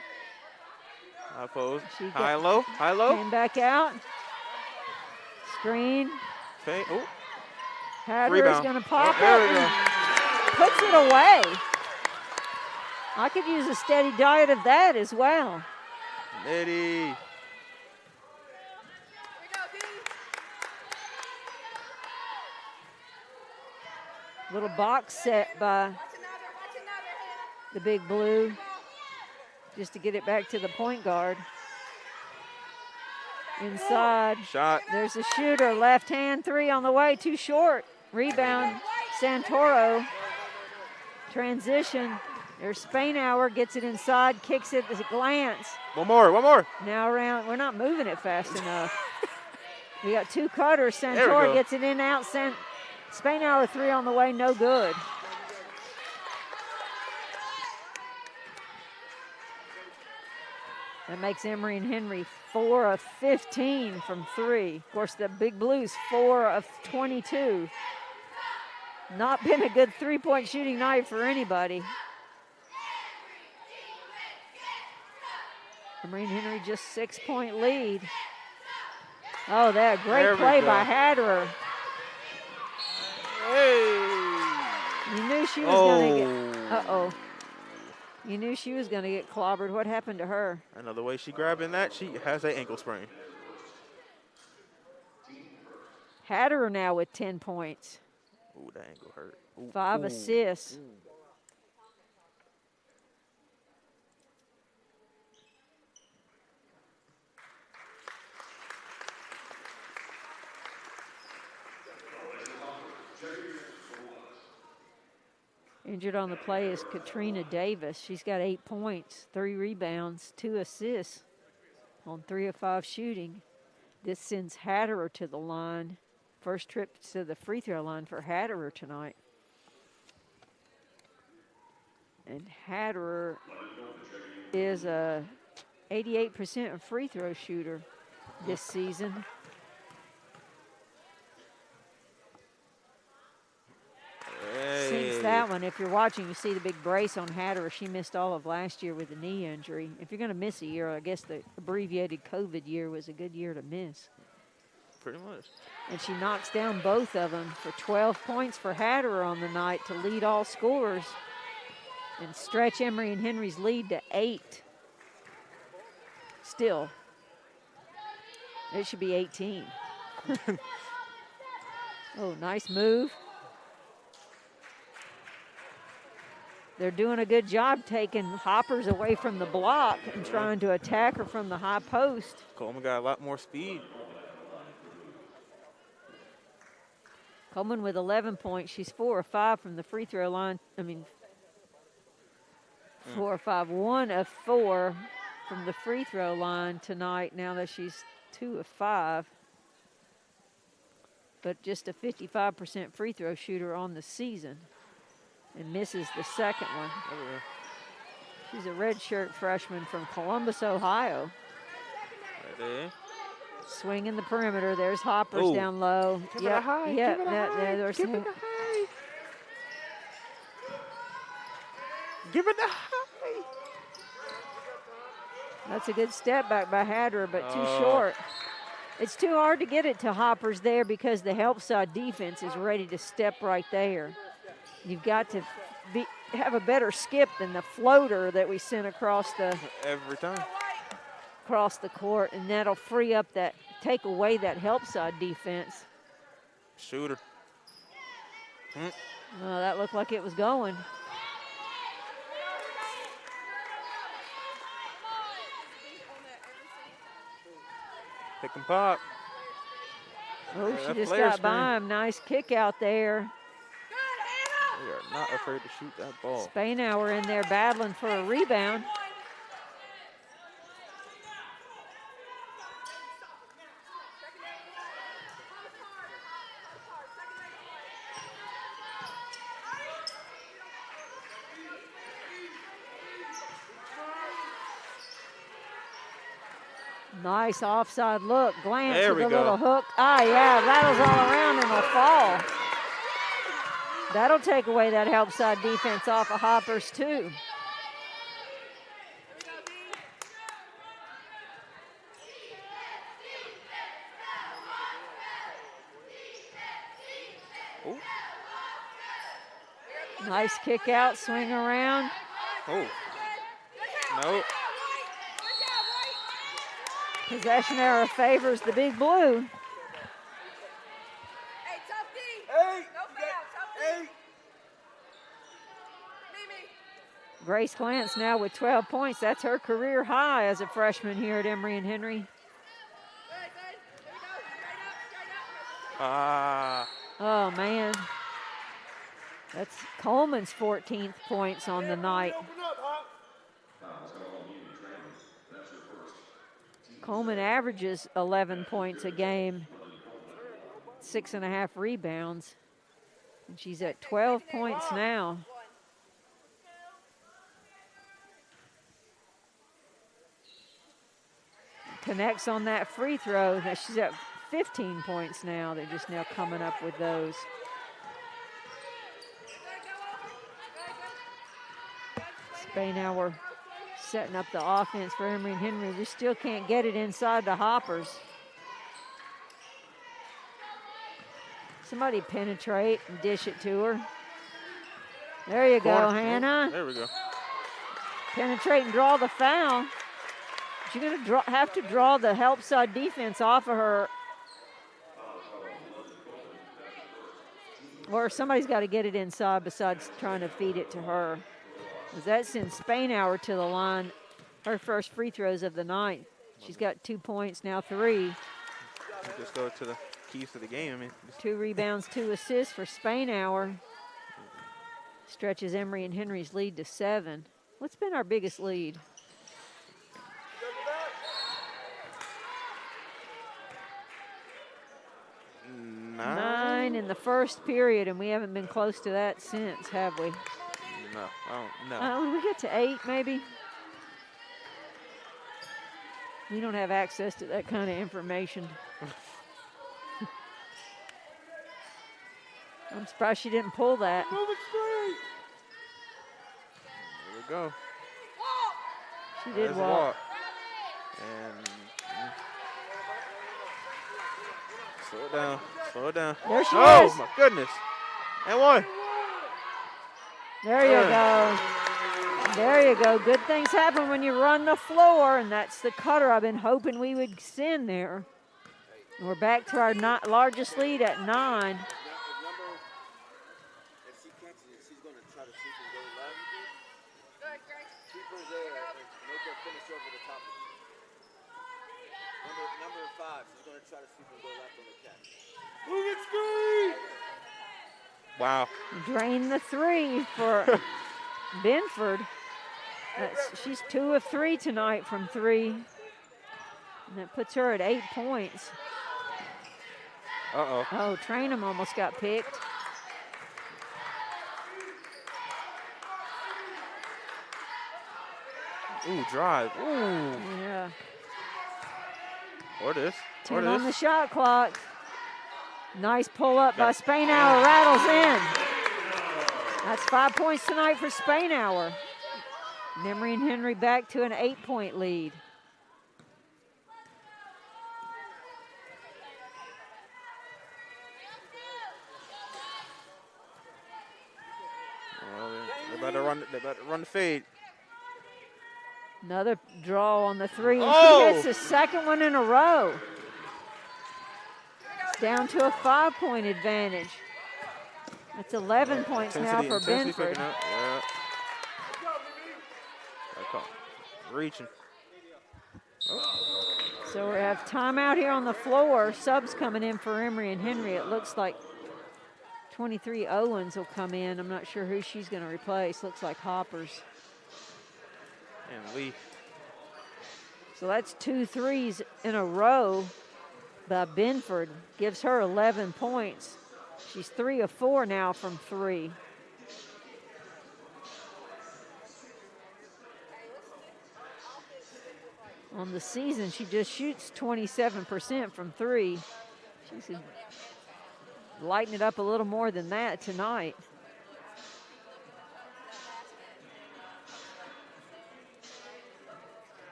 High post. High low. High low. Came back out. Screen. Okay. Oh. Hatter is going to pop there it. we go. Puts it away. I could use a steady diet of that as well. Eddie. Little box set by the Big Blue just to get it back to the point guard. Inside. Shot. There's a shooter. Left hand 3 on the way. Too short. Rebound. Santoro. Transition. There's Spainhour, gets it inside, kicks it, a glance. One more. Now around, we're not moving it fast enough. We got 2 cutters. There we Santor go. gets it in, out. Spainhour 3 on the way, no good. That makes Emory and Henry 4 of 15 from 3. Of course, the Big Blues 4 of 22. Not been a good 3-point shooting night for anybody. Emory and Henry just 6-point lead. Oh, that great play by Hatter. Hey! You knew she was going to get. Uh-oh. You knew she was going to get clobbered. What happened to her? I know the way she grabbing that, she has an ankle sprain. Hatter now with 10 points. Ooh, that ankle hurt. Ooh, 5 assists. Ooh. Injured on the play is Katrina Davis. She's got 8 points, 3 rebounds, 2 assists on 3 of 5 shooting. This sends Hatterer to the line. First trip to the free throw line for Hatterer tonight. And Hatterer is a 88% free throw shooter this season. Sinks that one. If you're watching, you see the big brace on Hatter. She missed all of last year with a knee injury. If you're going to miss a year, I guess the abbreviated COVID year was a good year to miss. Pretty much. And she knocks down both of them for 12 points for Hatter on the night to lead all scorers and stretch Emory and Henry's lead to 8. Still, it should be 18. Oh, nice move. They're doing a good job taking Hoppers away from the block and trying to attack her from the high post. Coleman got a lot more speed. Coleman with 11 points. She's 4 of 5 from the free throw line. 4 of 5. 1 of 4 from the free throw line tonight now that she's 2 of 5. But just a 55% free throw shooter on the season. And misses the second one. She's a redshirt freshman from Columbus, Ohio. Right there. Swinging the perimeter. There's Hoppers down low. Give it a high. Yeah, Give it a high. there's Give it a high. Give it a high. That's a good step back by Hatter, but too short. It's too hard to get it to Hoppers there because the help side defense is ready to step right there. You've got to have a better skip than the floater that we sent across the every time across the court, and that'll free up that, take away that help side defense. Shooter. Oh, that looked like it was going. Pick and pop. Oh, she just got by him. Nice kick out there. We are not afraid to shoot that ball. Spainhour in there battling for a rebound. Nice offside look. Glance there with we a go. little hook. Ah, yeah, rattles all around and will fall. That'll take away that help side defense off of Hoppers, too. Ooh. Nice kick out, swing around. Oh. Nope. Possession error favors the Big Blue. Grace Glantz now with 12 points. That's her career high as a freshman here at Emory and Henry. Ah. Oh, man. That's Coleman's 14th points on the night. Coleman averages 11 points a game, 6.5 rebounds. And she's at 12 points now. Connects on that free throw. Now she's at 15 points now. They're just now coming up with those. Spainhour setting up the offense for Emory and Henry. We still can't get it inside the Hoppers. Somebody penetrate and dish it to her. There you go, Hannah. There we go. Penetrate and draw the foul. But you're going to have to draw the help side defense off of her. Or somebody's got to get it inside besides trying to feed it to her. Because that sends Spainhour to the line. Her first free throws of the night. She's got 2 points, now 3. Just go to the keys to the game. I mean, 2 rebounds, 2 assists for Spainhour. Stretches Emory and Henry's lead to 7. What's been our biggest lead? Nine in the first period, and we haven't been close to that since, have we? No, I don't know. When we get to 8, maybe? We don't have access to that kind of information. I'm surprised she didn't pull that. Move it straight. There we go. She did There's walk. And slow it down. Slow it down. There she oh, is. My goodness. And 1. There you go. There you go. Good things happen when you run the floor, and that's the cutter I've been hoping we would send there. And we're back to our largest lead at 9. If she catches it, she's going to try to shoot and go left. Keep her there and make her finish over the top of it. Number 5, she's going to try to shoot and go left on the catch. Move it screen! Wow. Drain the 3 for Binford. She's 2 of 3 tonight from 3. And that puts her at 8 points. Uh-oh. Oh, Trainham almost got picked. Ooh, drive. Ooh. Yeah. Or this. 10 on the shot clock. Nice pull up by Spainhour, rattles in. That's 5 points tonight for Spainhour. Emory and Henry back to an 8-point lead. Well, they better run the fade. Another draw on the 3. And Oh! she hits the second one in a row. It's down to a 5-point advantage. That's 11 points now for Binford. Yeah. Reaching. So we have timeout here on the floor. Subs coming in for Emory and Henry. It looks like 23 Owens will come in. I'm not sure who she's going to replace. Looks like Hoppers. And Lee. So that's 2 threes in a row by Binford. Gives her 11 points. She's 3 of 4 now from 3. On the season, she just shoots 27% from 3. She's lighten it up a little more than that tonight.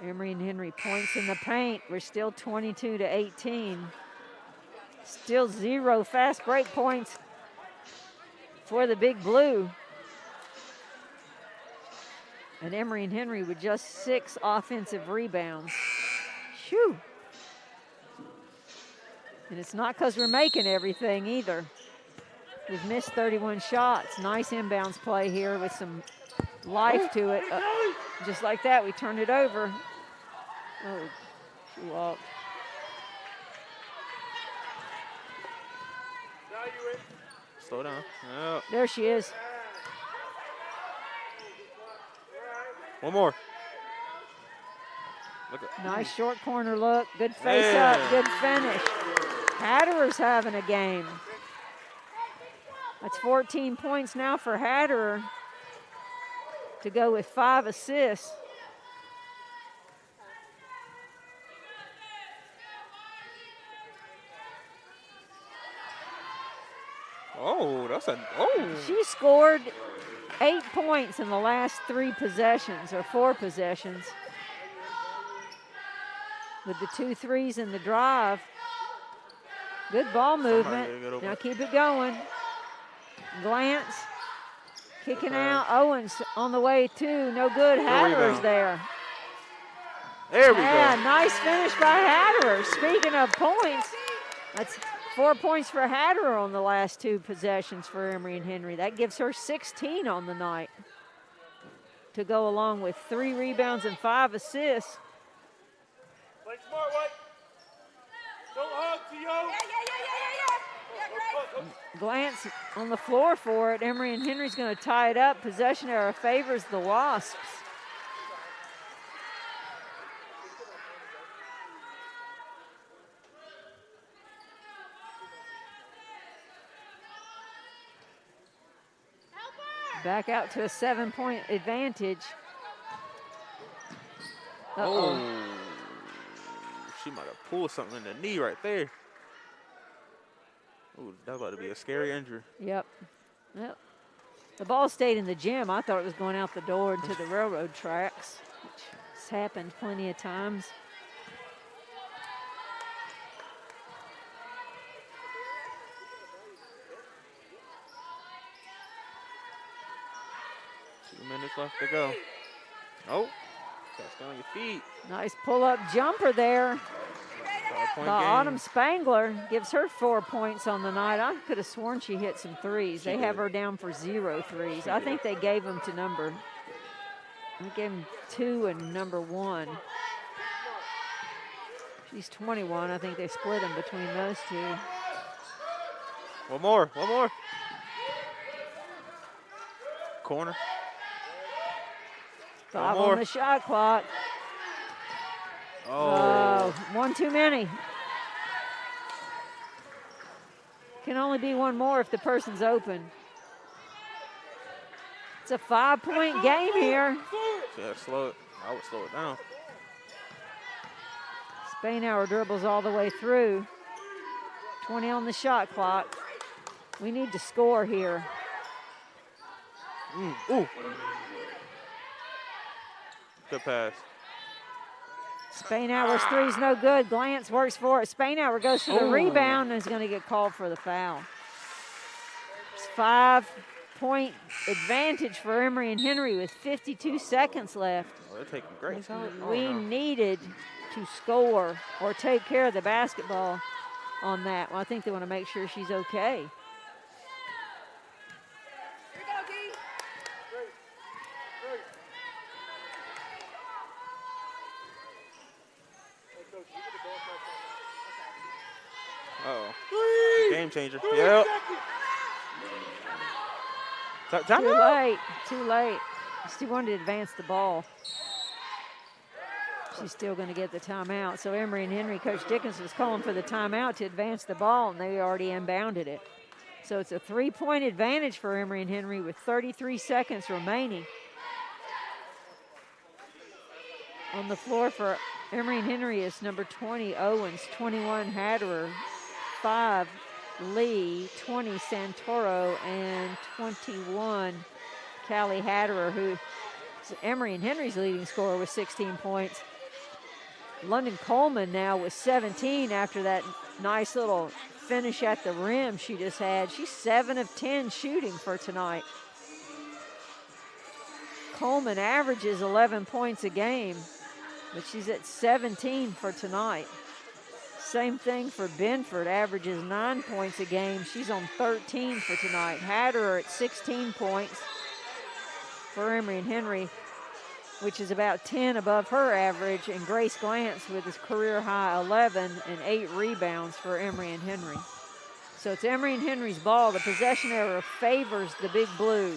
Emory and Henry points in the paint. We're still 22-18. Still 0 fast break points for the Big Blue. And Emory and Henry with just 6 offensive rebounds. Shoo. And it's not because we're making everything either. We've missed 31 shots. Nice inbounds play here with some life to it. Just like that, we turned it over. Oh, she walked. Slow down. Yep. There she is. One more. Look at, Nice short corner look. Good face up. Good finish. Hatterer's having a game. That's 14 points now for Hatterer to go with 5 assists. oh, that's a, She scored 8 points in the last 3 possessions, or 4 possessions, with the 2 threes in the drive. Good ball movement. Now keep it going. Glance. Kicking out. Owens on the way too. No good. Hatterer's there. There we go. Nice finish by Hatterer. Speaking of points, that's 4 points for Hatterer on the last 2 possessions for Emory and Henry. That gives her 16 on the night to go along with 3 rebounds and 5 assists. Play smart, White. Don't hug, T.O. Glance on the floor for it. Emory and Henry's going to tie it up. Possession error favors the Wasps. Back out to a 7-point advantage. Oh, she might have pulled something in the knee right there. Ooh, that's about to be a scary injury. Yep. The ball stayed in the gym. I thought it was going out the door into the railroad tracks, which has happened plenty of times. Minutes left to go. Oh, gotta stay on your feet. Nice pull-up jumper there. The Autumn Spangler gives her 4 points on the night. I could have sworn she hit some threes. They have her down for 0 threes. I think they gave them to number. They gave them 2 and number 1. She's 21. I think they split them between those 2. One more. Corner. 5 on the shot clock. Oh, 1 too many. Can only be 1 more if the person's open. It's a 5-point game here. yeah, slow it. I would slow it down. Spainhour dribbles all the way through. 20 on the shot clock. We need to score here. Ooh. Good pass. Spainhour's three's no good. Glance works for it. Spainhour goes for the rebound and is going to get called for the foul. It's 5-point advantage for Emory and Henry with 52 seconds left. Oh, they're taking great time. We needed to score or take care of the basketball on that. Well, I think they want to make sure she's okay. Uh-oh. Game changer. Yep. Too late. She wanted to advance the ball. She's still going to get the timeout. So Emory and Henry, Coach Dickens was calling for the timeout to advance the ball, and they already inbounded it. So it's a 3-point advantage for Emory and Henry with 33 seconds remaining. On the floor for Emory and Henry is number 20, Owens, 21, Hatterer, 5, Lee, 20, Santoro, and 21, Callie Hatter, who is Emory and Henry's leading scorer with 16 points. London Coleman now with 17 after that nice little finish at the rim she just had. She's 7 of 10 shooting for tonight. Coleman averages 11 points a game, but she's at 17 for tonight. Same thing for Benford, averages 9 points a game. She's on 13 for tonight. Hatter at 16 points for Emory and Henry, which is about 10 above her average, and Grace Glance with his career high 11 and 8 rebounds for Emory and Henry. So it's Emory and Henry's ball. The possession error favors the Big Blue.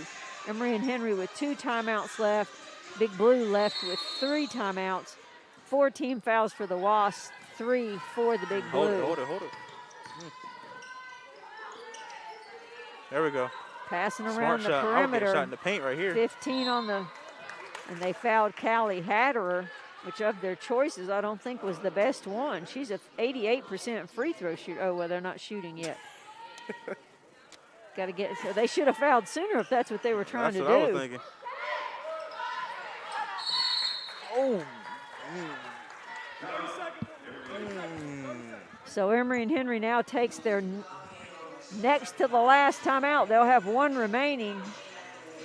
Emory and Henry with 2 timeouts left. Big Blue left with 3 timeouts. 4 team fouls for the Wasps, 3 for the Big Blue. Hold it. There we go. Passing Smart around the shot. perimeter. I would get a shot in the paint right here. 15 on the, and they fouled Callie Hatter, which of their choices I don't think was the best one. She's a 88% free throw shooter. Oh, well, they're not shooting yet. Got to get, so they should have fouled sooner if that's what they were trying to do. That's what I was thinking. Oh. So Emory and Henry now takes their next to the last timeout. They'll have 1 remaining.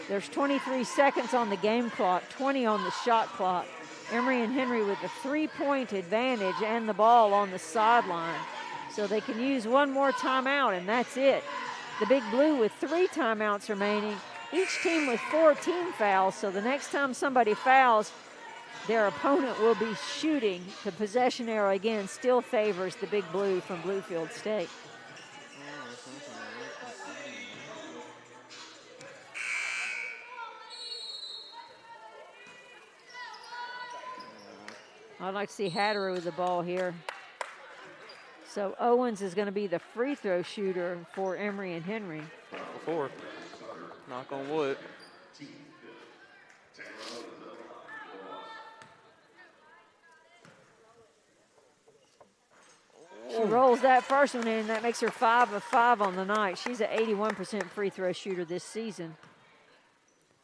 There's 23 seconds on the game clock, 20 on the shot clock. Emory and Henry with a 3-point advantage and the ball on the sideline. So they can use 1 more timeout, and that's it. The Big Blue with 3 timeouts remaining, each team with 4 team fouls. So the next time somebody fouls, their opponent will be shooting. The possession arrow again still favors the Big Blue from Bluefield State. I'd like to see Hatter with the ball here. So Owens is going to be the free throw shooter for Emory and Henry. 4. Knock on wood. She rolls that first one in. That makes her 5 of 5 on the night. She's an 81% free throw shooter this season.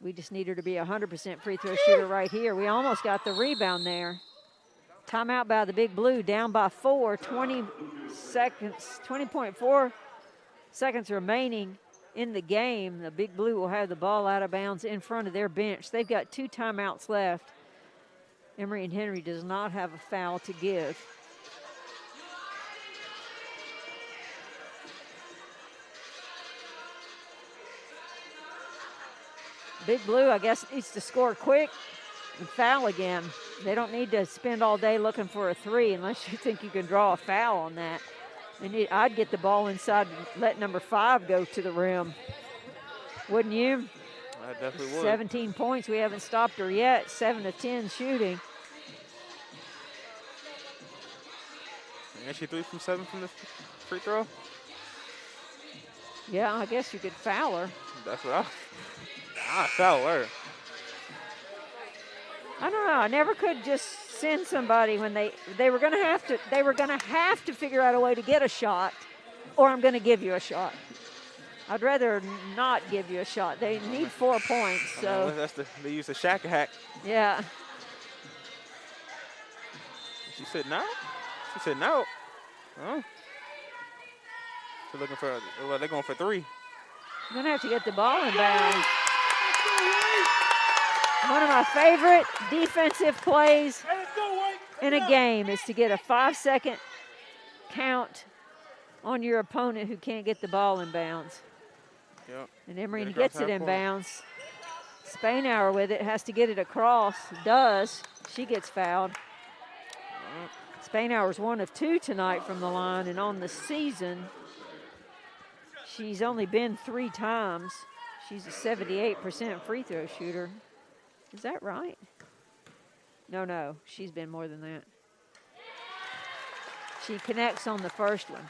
We just need her to be a 100% free throw shooter right here. We almost got the rebound there. Timeout by the Big Blue, down by 4, 20 seconds, 20.4 seconds remaining in the game. The Big Blue will have the ball out of bounds in front of their bench. They've got 2 timeouts left. Emory and Henry does not have a foul to give. Big Blue, I guess, needs to score quick and foul again. They don't need to spend all day looking for a 3 unless you think you can draw a foul on that. I'd get the ball inside and let number 5 go to the rim. Wouldn't you? I definitely would. 17 points. We haven't stopped her yet. 7 of 10 shooting. And she 3 from 7 from the free throw? Yeah, I guess you could foul her. That's what I foul her. I don't know. I never could just send somebody when they were going to have to figure out a way to get a shot, or I'm going to give you a shot. I'd rather not give you a shot. They need 4 points. So they use the shack hack. Yeah. She said no. She said no. Oh. They're looking for. Well, they're going for 3. I'm going to have to get the ball in bounds. One of my favorite defensive plays in a game is to get a 5-second count on your opponent who can't get the ball in bounds. Yep. And Emory gets it in bounds. Spainhour with it, has to get it across. Does. She gets fouled. Spainhour's 1 of 2 tonight from the line, and on the season, she's only been 3 times. She's a 78% free throw shooter. Is that right? No, she's been more than that. She connects on the first one.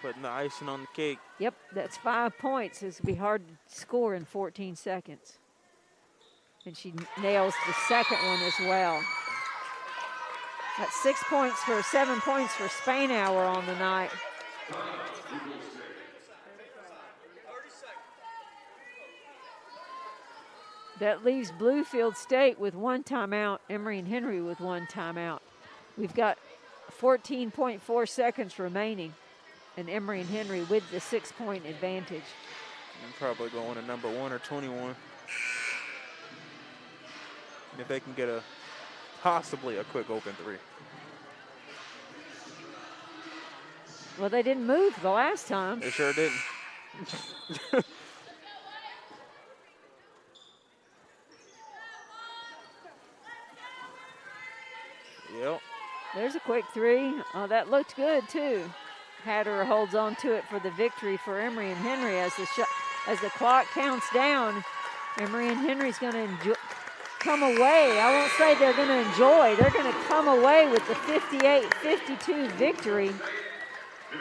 Putting the icing on the cake. Yep, that's 5 points. It's be hard to score in 14 seconds. And she nails the second one as well. That's 6 points for 7 points for Spainhour on the night. That leaves Bluefield State with 1 timeout, Emory and Henry with 1 timeout. We've got 14.4 seconds remaining, and Emory and Henry with the 6-point advantage. I'm probably going to number 1 or 21. If they can get possibly a quick open 3. Well, they didn't move the last time. They sure didn't. Yep. There's a quick 3. Oh, that looked good, too. Hatter holds on to it for the victory for Emory and Henry as the clock counts down. Emory and Henry's going to come away. I won't say they're going to enjoy. They're going to come away with the 58-52 victory.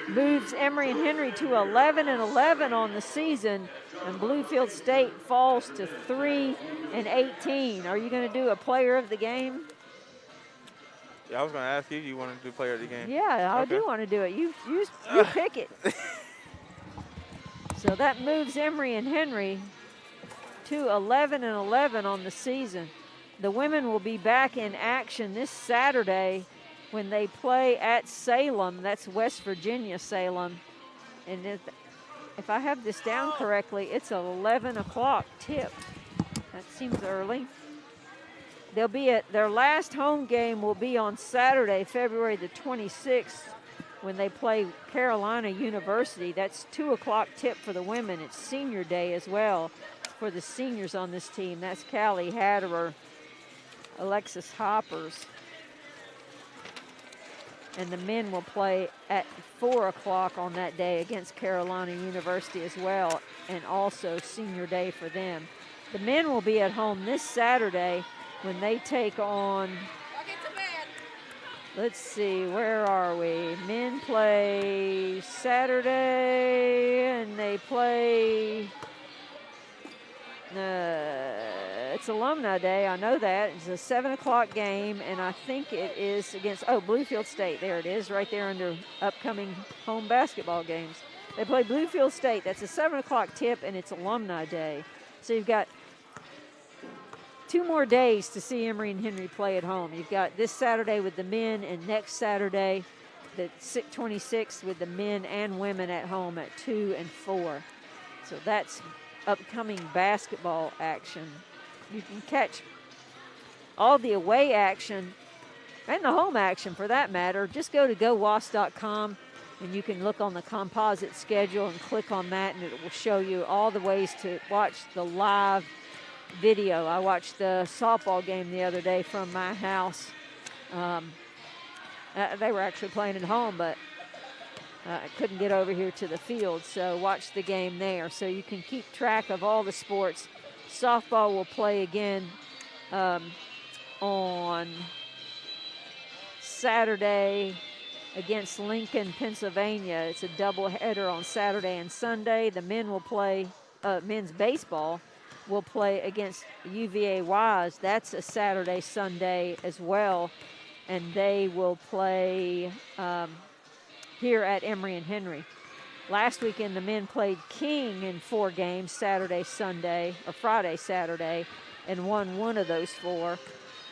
Moves Emory and Henry to 11-11 on the season, and Bluefield State falls to 3-18. Are you going to do a player of the game? Yeah, I was going to ask you. You want to do player of the game? Yeah, I do want to do it. You pick it. So that moves Emory and Henry to 11-11 on the season. The women will be back in action this Saturday when they play at Salem. That's West Virginia, Salem. And if I have this down correctly, it's an 11 o'clock tip. That seems early. They'll be at their last home game will be on Saturday, February the 26th, when they play Carolina University. That's 2 o'clock tip for the women. It's senior day as well for the seniors on this team. That's Callie Hatter, Alexis Hoppers. And the men will play at 4 o'clock on that day against Carolina University as well, and also senior day for them. The men will be at home this Saturday when they take on, let's see, where are we? Men play Saturday, and they play, it's Alumni Day, I know that. It's a 7 o'clock game, and I think it is against, Bluefield State. There it is, right there under upcoming home basketball games. They play Bluefield State. That's a 7 o'clock tip, and it's Alumni Day. So you've got 2 more days to see Emory and Henry play at home. You've got this Saturday with the men, and next Saturday, the 26th, with the men and women at home at 2 and 4. So that's upcoming basketball action. You can catch all the away action and the home action for that matter. Just go to GoWasp.com and you can look on the composite schedule and click on that, and it will show you all the ways to watch the live video. I watched the softball game the other day from my house. They were actually playing at home, but I couldn't get over here to the field, so watch the game there. So you can keep track of all the sports. Softball will play again on Saturday against Lincoln, Pennsylvania. It's a doubleheader on Saturday and Sunday. The men will play, men's baseball will play against UVA Wise. That's a Saturday, Sunday as well. And they will play here at Emory and Henry. Last weekend, the men played King in 4 games, Saturday, Sunday, or Friday, Saturday, and won 1 of those 4.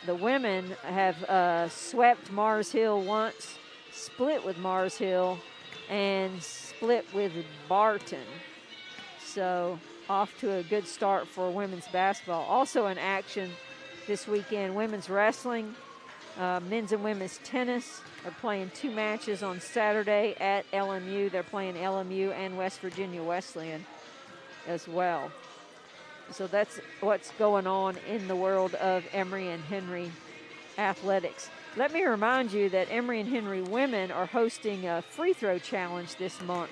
The women have swept Mars Hill once, split with Mars Hill, and split with Barton. So off to a good start for women's basketball. Also in action this weekend, women's wrestling, men's and women's tennis are playing 2 matches on Saturday at LMU. They're playing LMU and West Virginia Wesleyan as well. So that's what's going on in the world of Emory and Henry athletics. Let me remind you that Emory and Henry women are hosting a free throw challenge this month.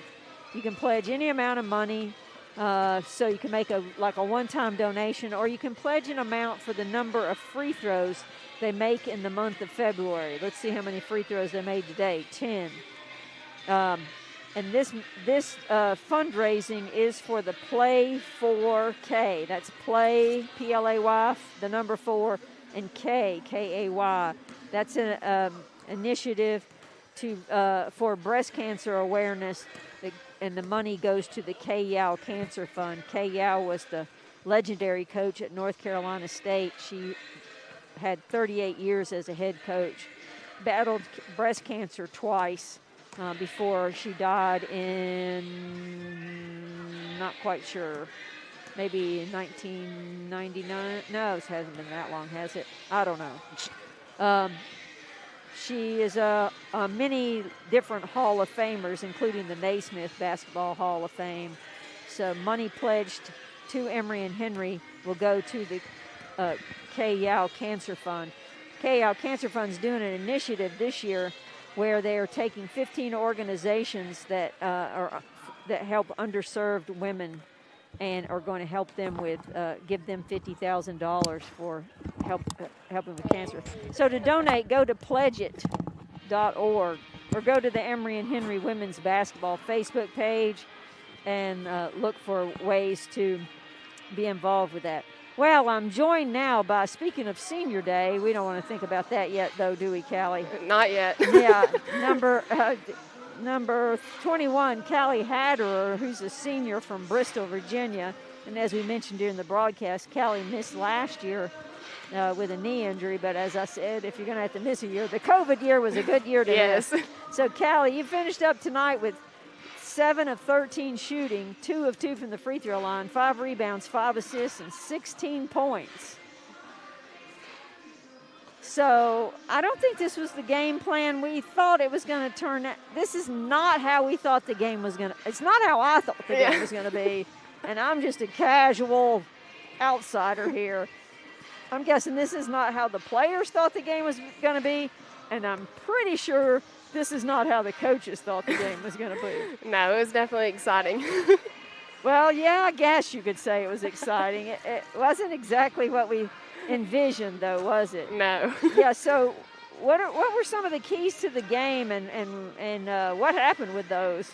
You can pledge any amount of money, so you can make a one-time donation, or you can pledge an amount for the number of free throws they make in the month of February. Let's see how many free throws they made today, 10. And this fundraising is for the Play 4K. That's Play, P-L-A-Y, the number 4, and K, K-A-Y. That's an initiative for breast cancer awareness, and the money goes to the Kay Yow Cancer Fund. Kay Yow was the legendary coach at North Carolina State. She had 38 years as a head coach, battled breast cancer twice before she died in, not quite sure, maybe 1999. No, it hasn't been that long, has it? I don't know. She is many different Hall of Famers, including the Naismith Basketball Hall of Fame. So money pledged to Emory and Henry will go to the Kay Yow Cancer Fund. Kay Yow Cancer Fund is doing an initiative this year where they are taking 15 organizations that that help underserved women and are going to help them with, give them $50,000 for helping with cancer. So to donate, go to pledgeit.org or go to the Emory and Henry Women's Basketball Facebook page and look for ways to be involved with that. Well, I'm joined now by, speaking of Senior Day, we don't want to think about that yet, though, do we, Callie? Not yet. Yeah, number 21, Callie Hatter, who's a senior from Bristol, Virginia. And as we mentioned during the broadcast, Callie missed last year with a knee injury. But as I said, if you're going to have to miss a year, the COVID year was a good year to Yes. miss. So, Callie, you finished up tonight with 7 of 13 shooting, 2 of 2 from the free throw line, 5 rebounds, 5 assists, and 16 points. So I don't think this was the game plan we thought it was going to turn out. This is not how we thought the game was going to. It's not how I thought the game was going to be. And I'm just a casual outsider here. I'm guessing this is not how the players thought the game was going to be. And I'm pretty sure this is not how the coaches thought the game was going to be. No, it was definitely exciting. Well, yeah, I guess you could say it was exciting. It wasn't exactly what we envisioned, though, was it? No. Yeah, so what were some of the keys to the game and what happened with those?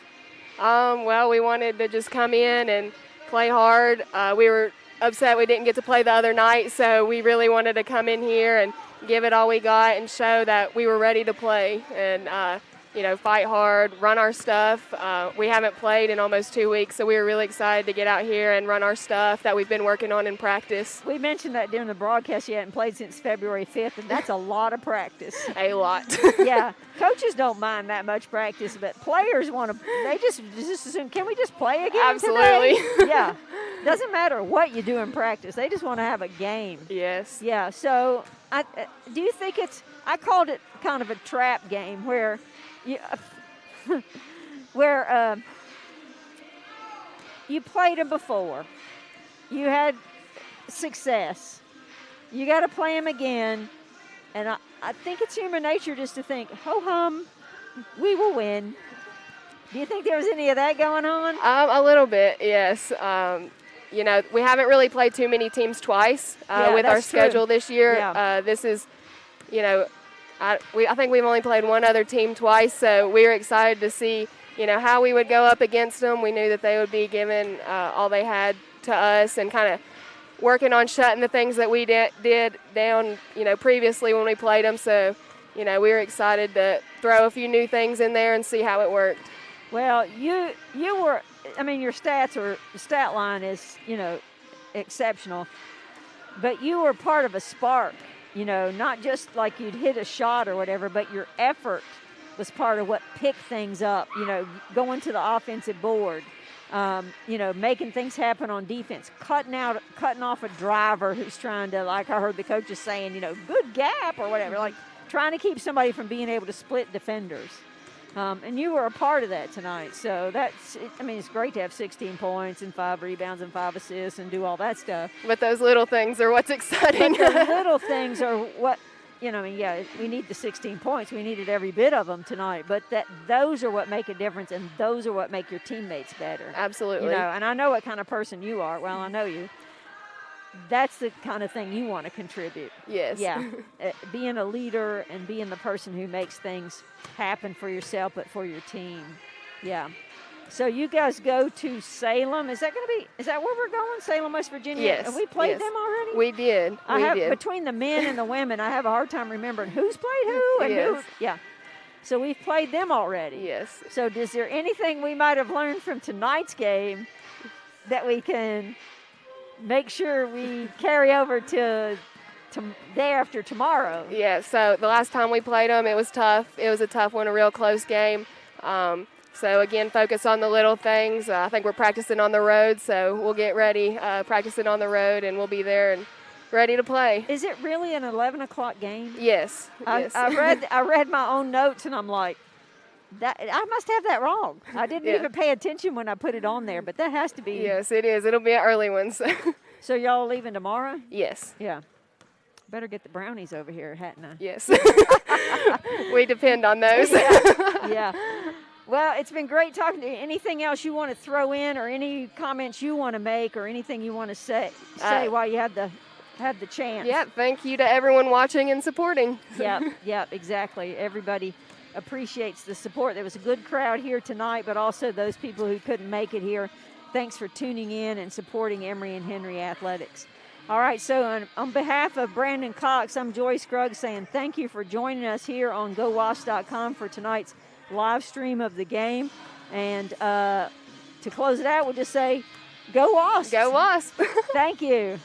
Well, we wanted to just come in and play hard. We were upset we didn't get to play the other night, so we really wanted to come in here and give it all we got and show that we were ready to play and, fight hard, run our stuff. We haven't played in almost 2 weeks, so we were really excited to get out here and run our stuff that we've been working on in practice. We mentioned that during the broadcast. You hadn't played since February 5th, and that's a lot of practice. A lot. Yeah, coaches don't mind that much practice, but players want to, they just assume, can we just play a game Absolutely. today? Yeah, doesn't matter what you do in practice. They just want to have a game. Yes. Yeah, so do you think I called it kind of a trap game where you played them before. You had success. You got to play them again. And I think it's human nature just to think, ho-hum, we will win. Do you think there was any of that going on? A little bit, yes. We haven't really played too many teams twice with our schedule this year. Yeah. This is, I think we've only played one other team twice, so we were excited to see, how we would go up against them. We knew that they would be giving all they had to us and kind of working on shutting the things that we did down, previously when we played them. So, we were excited to throw a few new things in there and see how it worked. Well, you were, your stat line is, exceptional, but you were part of a spark. Not just like you'd hit a shot or whatever, but your effort was part of what picked things up, going to the offensive board, making things happen on defense, cutting off a driver who's trying to, like I heard the coaches saying, good gap or whatever, like trying to keep somebody from being able to split defenders. And you were a part of that tonight. So it's great to have 16 points and 5 rebounds and 5 assists and do all that stuff. But those little things are what's exciting. But the little things are what, we need the 16 points. We needed every bit of them tonight. But those are what make a difference, and those are what make your teammates better. Absolutely. And I know what kind of person you are. Well, I know you. That's the kind of thing you want to contribute. Yes. Yeah. Being a leader and being the person who makes things happen for yourself but for your team. Yeah. So you guys go to Salem. Is that where we're going? Salem, West Virginia? Yes. Have we played them already? We did. Between the men and the women, I have a hard time remembering who's played who and who. Yeah. So we've played them already. Yes. So is there anything we might have learned from tonight's game that we can make sure we carry over to day after tomorrow? Yeah, so the last time we played them, it was tough. It was a tough one, a real close game. So, again, focus on the little things. I think we're practicing on the road, so we'll get ready, practicing on the road, and we'll be there and ready to play. Is it really an 11 o'clock game? Yes. I read my own notes, and I'm like, I must have that wrong. I didn't even pay attention when I put it on there, but that has to be. Yes, it is. It'll be an early one. So y'all leaving tomorrow? Yes. Yeah. Better get the brownies over here, hadn't I? Yes. We depend on those. Yeah. Well, it's been great talking to you. Anything else you want to throw in, or any comments you want to make, or anything you want to say while you have the chance? Yeah, thank you to everyone watching and supporting. Yep, exactly. Everybody appreciates the support. There was a good crowd here tonight, but also those people who couldn't make it here. Thanks for tuning in and supporting Emory and Henry Athletics. All right, so on behalf of Brandon Cox, I'm Joy Scruggs saying thank you for joining us here on GoWasp.com for tonight's live stream of the game. And to close it out, we'll just say, Go Wasps! Go Wasps! Thank you.